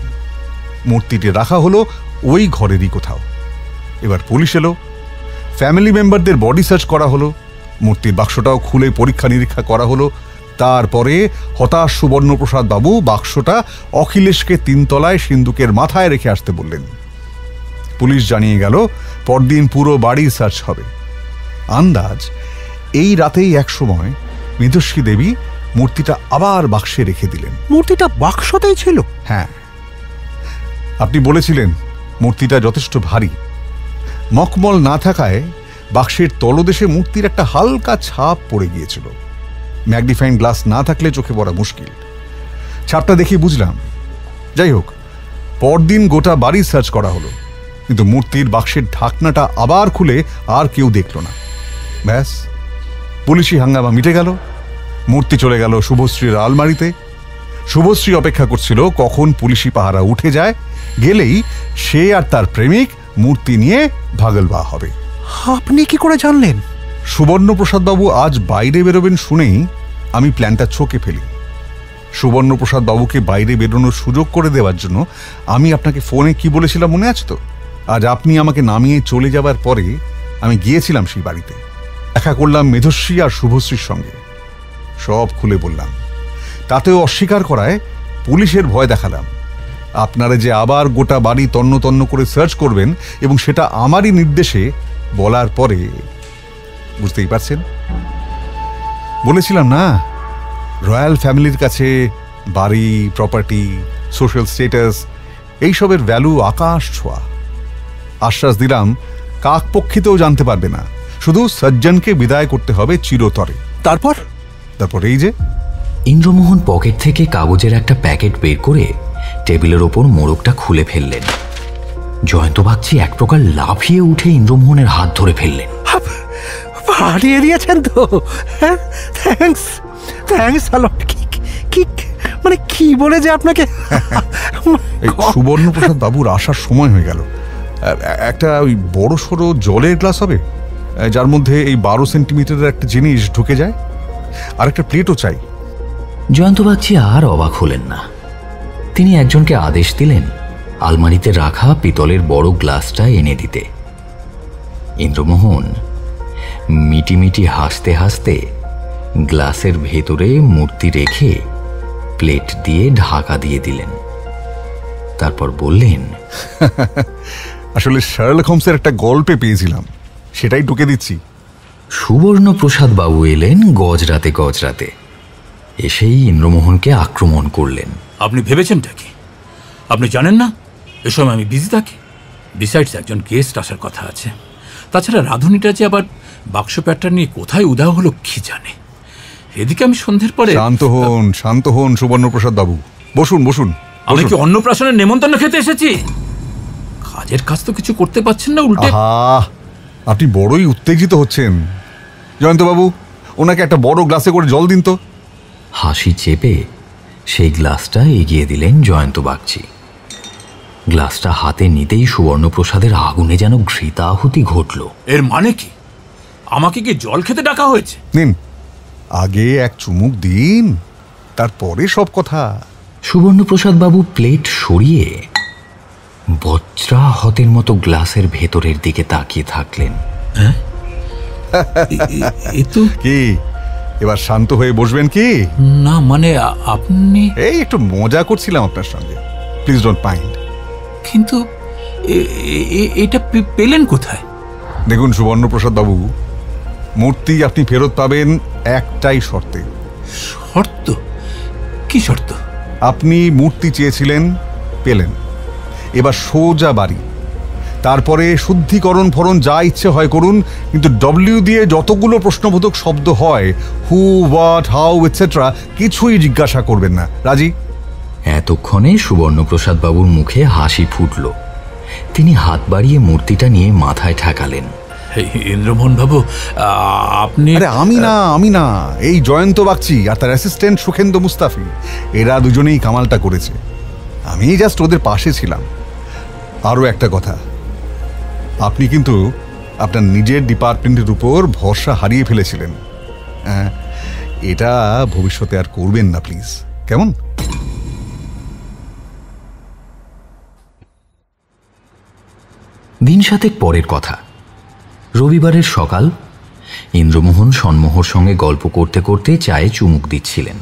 মূর্তিটি রাখা হলো ওই ঘরেরই কোথাও। এবার পুলিশ এলো, ফ্যামিলি মেম্বারদের বডি সার্চ করা হলো, মূর্তির বাক্সটাও খুলে পরীক্ষা নিরীক্ষা করা হলো। তারপরে হতাশ সুবর্ণপ্রসাদ বাবু বাক্সটা অখিলেশকে 3 তলায় সিন্দুকের মাথায় রেখে আসতে বললেন। পুলিশ জানিয়ে গেল পরদিন পুরো বাড়ি সার্চ হবে। আন্দাজ এই রাতেই এক সময় মেধস্বী দেবী মূর্তিটা আবার বাক্সে রেখে দিলেন। মূর্তিটা বাক্সতেই ছিল? হ্যাঁ, আপনি বলেছিলেন মূর্তিটা যথেষ্ট ভারী। মকমল না থাকায় বাক্সের তলদেশে মূর্তির একটা হালকা ছাপ পড়ে গিয়েছিল। ম্যাগনিফাইং গ্লাস না থাকলে চোখে পড়া মুশকিল। ছাপটা দেখে বুঝলাম। যাই হোক, পরদিন গোটা বাড়ি সার্চ করা হলো, কিন্তু মূর্তির বাক্সের ঢাকনাটা আবার খুলে আর কেউ দেখল না। ব্যাস, পুলিশি হাঙ্গামা মিটে গেল। মূর্তি চলে গেল শুভশ্রীর আলমারিতে। শুভশ্রী অপেক্ষা করছিল কখন পুলিশি পাহারা উঠে যায়, গেলেই সে আর তার প্রেমিক মূর্তি নিয়ে ভাগলবা হবে। আপনি কি করে জানলেন? সুবর্ণপ্রসাদ বাবু আজ বাইরে বেরোবেন শুনেই আমি প্ল্যানটা ছকে ফেলি। সুবর্ণপ্রসাদ বাবুকে বাইরে বেরোনোর সুযোগ করে দেওয়ার জন্য আমি আপনাকে ফোনে কি বলেছিলাম মনে আছে তো? আজ আপনি আমাকে নামিয়ে চলে যাবার পরে আমি গিয়েছিলাম সেই বাড়িতে, দেখা করলাম মেধশ্রী আর শুভশ্রীর সঙ্গে, সব খুলে বললাম। তাতেও অস্বীকার করায় পুলিশের ভয় দেখালাম। আপনারা যে আবার গোটা বাড়ি তন্ন তন্ন করে সার্চ করবেন এবং সেটা আমারই নির্দেশে বলার পরে বুঝতেই পারছেন। বলেছিলাম না, রয়্যাল ফ্যামিলির কাছে বাড়ি, প্রপার্টি, সোশ্যাল স্ট্যাটাস এইসবের ভ্যালু আকাশ ছোঁয়া। আশ্বাস দিলাম কাকপক্ষিতেও জানতে পারবে না, শুধু সজ্জনকে বিদায় করতে হবে চিরতরে। তারপর এই যে। ইন্দ্রমোহন পকেট থেকে কাগজের একটা প্যাকেট বের করে টেবিলের ওপর মোড়কটা খুলে ফেললেন। জয়ন্ত বাগচি এক প্রকার লাফিয়ে উঠে ইন্দ্রমোহনের হাত ধরে ফেললেন। হারিয়ে দিয়েছেন তো? Thanks thanks আলট। মানে কি বলে যে আপনাকে। সুবর্ণপ্রসাদ বাবুর আসার সময় হয়ে গেল। একটা ওই বড় সড়ো জলের গ্লাস হবে, যার মধ্যে এই 12 সেন্টিমিটারের একটা জিনিস ঢুকে যায়, আর একটা প্লেটও চাই। জয়ন্ত বাগচি আর অবাক হলেন না। তিনি একজনকে আদেশ দিলেন আলমারিতে রাখা পিতলের বড় গ্লাসটা এনে দিতে। ইন্দ্রমোহন মিটিমিটি হাসতে হাসতে গ্লাসের ভেতরে মূর্তি রেখে প্লেট দিয়ে ঢাকা দিয়ে দিলেন। তারপর বললেন, আসলে শার্লক হোমসের একটা গল্পে পেয়েছিলাম, সেটাই ঢুকে দিচ্ছি। সুবর্ণপ্রসাদ বাবু এলেন গজরাতে গজরাতে, এসেই ইন্দ্রমোহনকে আক্রমণ করলেন। আপনি ভেবেছেনটা কি? আপনি জানেন না এ সময় আমি বিজি থাকি। বিসাইডস একজন গেস্ট আসার কথা আছে। তাছাড়া রাধুনিটা যে আবার বাক্স প্যাটার্ন নিয়ে কোথায় উদা হলো কি জানে। এদিকে আমি সন্ধ্যের পরে। শান্ত হন সুবর্ণপ্রসাদ বাবু, বসুন বসুন। আমি কি অন্নপ্রাশনের নেমন্তন্ন খেতে এসেছি? কাজের কাজ তো কিছু করতে পারছেন না, উল্টে। আপনি বড়ই উত্তেজিত হচ্ছেন। জয়ন্তবাবু, ওনাকে একটা বড় গ্লাসে করে জল দিন তো। হাসি চেপে সেই গ্লাসটা এগিয়ে দিলেন জয়ন্ত বাগচি। গ্লাসটা হাতে নিতেই সুবর্ণপ্রসাদের আগুনে যেন ঘৃতাহুতি ঘটল। এর মানে কি? আমাকে কি জল খেতে ডাকা হয়েছে? নিন, আগে এক চুমুক দিন, তারপরে সব কথা। সুবর্ণপ্রসাদ বাবু প্লেট সরিয়ে বজ্রাহতের মতো গ্লাসের ভেতরের দিকে তাকিয়ে থাকলেন। কি এবার শান্ত হয়ে বসবেন কি? না মানে আপনি। এই একটু মজা করছিলাম আপনার সঙ্গে, প্লিজ ডোন্ট মাইন্ড। কিন্তু এটা পেলেন কোথায়? দেখুন সুবর্ণপ্রসাদ বাবু, মূর্তি আপনি ফেরত পাবেন একটাই শর্তে। শর্ত? কি শর্ত? আপনি মূর্তি চেয়েছিলেন, পেলেন, এবার সোজা বাড়ি। তারপরে শুদ্ধিকরণ ফরণ যা ইচ্ছে হয় করুন, কিন্তু ডব্লিউ দিয়ে যতগুলো প্রশ্নবোধক শব্দ হয়, হু, হোয়াট, হাউ এটসেট্রা, কিছুই জিজ্ঞাসা করবেন না। রাজি? এতক্ষণে সুবর্ণপ্রসাদ বাবুর মুখে হাসি ফুটল। তিনি হাত বাড়িয়ে মূর্তিটা নিয়ে মাথায় ঠেকালেন। ইন্দ্রমোহন বাবু, আপনি। আমি না, এই জয়ন্ত বাগচি আর তার অ্যাসিস্ট্যান্ট সুখেন্দু মুস্তাফি, এরা দুজনেই কামালটা করেছে। আমি জাস্ট ওদের পাশে ছিলাম। আরও একটা কথা, আপনি কিন্তু আপনার নিজের ডিপার্টমেন্টের উপর ভরসা হারিয়ে ফেলেছিলেন। এটা ভবিষ্যতে আর করবেন না প্লিজ, কেমন? দিন সাতেক পরের কথা, রবিবারের সকাল। ইন্দ্রমোহন সন্মোহর সঙ্গে গল্প করতে করতে চায়ে চুমুক দিচ্ছিলেন।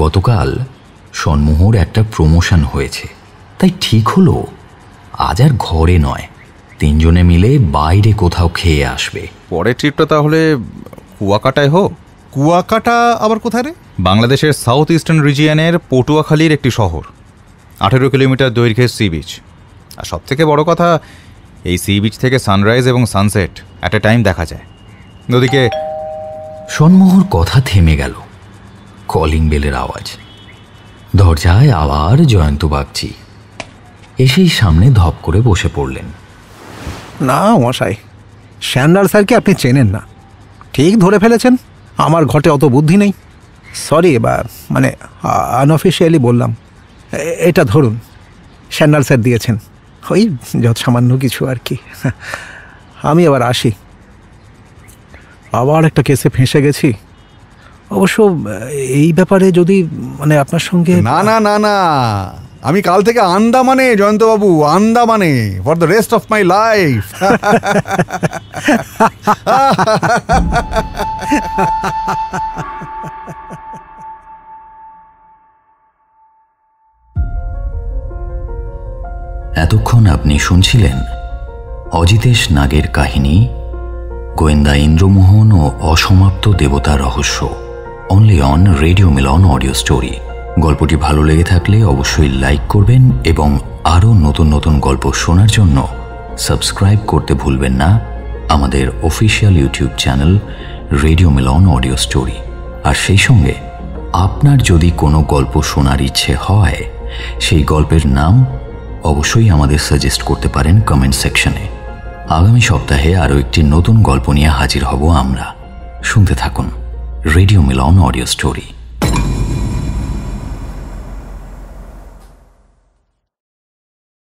গতকাল সন্মোহর একটা প্রমোশন হয়েছে, তাই ঠিক হলো আজ আর ঘরে নয়, তিনজনে মিলে বাইরে কোথাও খেয়ে আসবে। পরের ট্রিপটা তাহলে কুয়াকাটায় হোক। কুয়াকাটা আবার কোথায় রে? বাংলাদেশের সাউথ ইস্টার্ন রিজিয়নের পটুয়াখালীর একটি শহর, 18 কিলোমিটার দৈর্ঘ্যের সি বিচ। আর সবথেকে বড় কথা, এই সি বিচ থেকে সানরাইজ এবং সানসেট অ্যাট এ টাইম দেখা যায়। ওদিকে সন্মোহর কথা থেমে গেল। কলিং বেলের আওয়াজ। দরজায় আবার জয়ন্ত বাগচি এসেই সামনে ধপ করে বসে পড়লেন। না মশাই, স্যান্ডাল স্যারকে আপনি চেনেন না। ঠিক ধরে ফেলেছেন, আমার ঘটে অত বুদ্ধি নেই। সরি, মানে আনঅফিসিয়ালি বললাম। এটা ধরুন, স্যান্ডাল স্যার দিয়েছেন, ওই যত সামান্য কিছু আর কি। আমি আবার আসি, আবার একটা কেসে ফেঁসে গেছি। অবশ্য এই ব্যাপারে যদি মানে আপনার সঙ্গে না না না না, আমি কাল থেকে আন্দামানে জয়ন্তবাবু, আন্দামানে for the rest of my life. এতক্ষণ আপনি শুনছিলেন অজিতেশ নাগের কাহিনী গোয়েন্দা ইন্দ্রমোহন ও অসমাপ্ত দেবতা রহস্য, only on radio Milan audio story. গল্পটি ভালো লেগে থাকলে অবশ্যই লাইক করবেন এবং আরও নতুন নতুন গল্প শোনার জন্য সাবস্ক্রাইব করতে ভুলবেন না আমাদের official YouTube channel radio Milan audio story. আর সেই সঙ্গে আপনার যদি কোনো গল্প শোনার ইচ্ছে হয়, সেই গল্পের নাম অবশ্যই আমাদের সাজেস্ট করতে পারেন কমেন্ট সেকশনে। আগামী সপ্তাহে আরও একটি নতুন গল্প নিয়ে হাজির হব আমরা। শুনতে থাকুন রেডিও মিলন অডিও স্টোরি।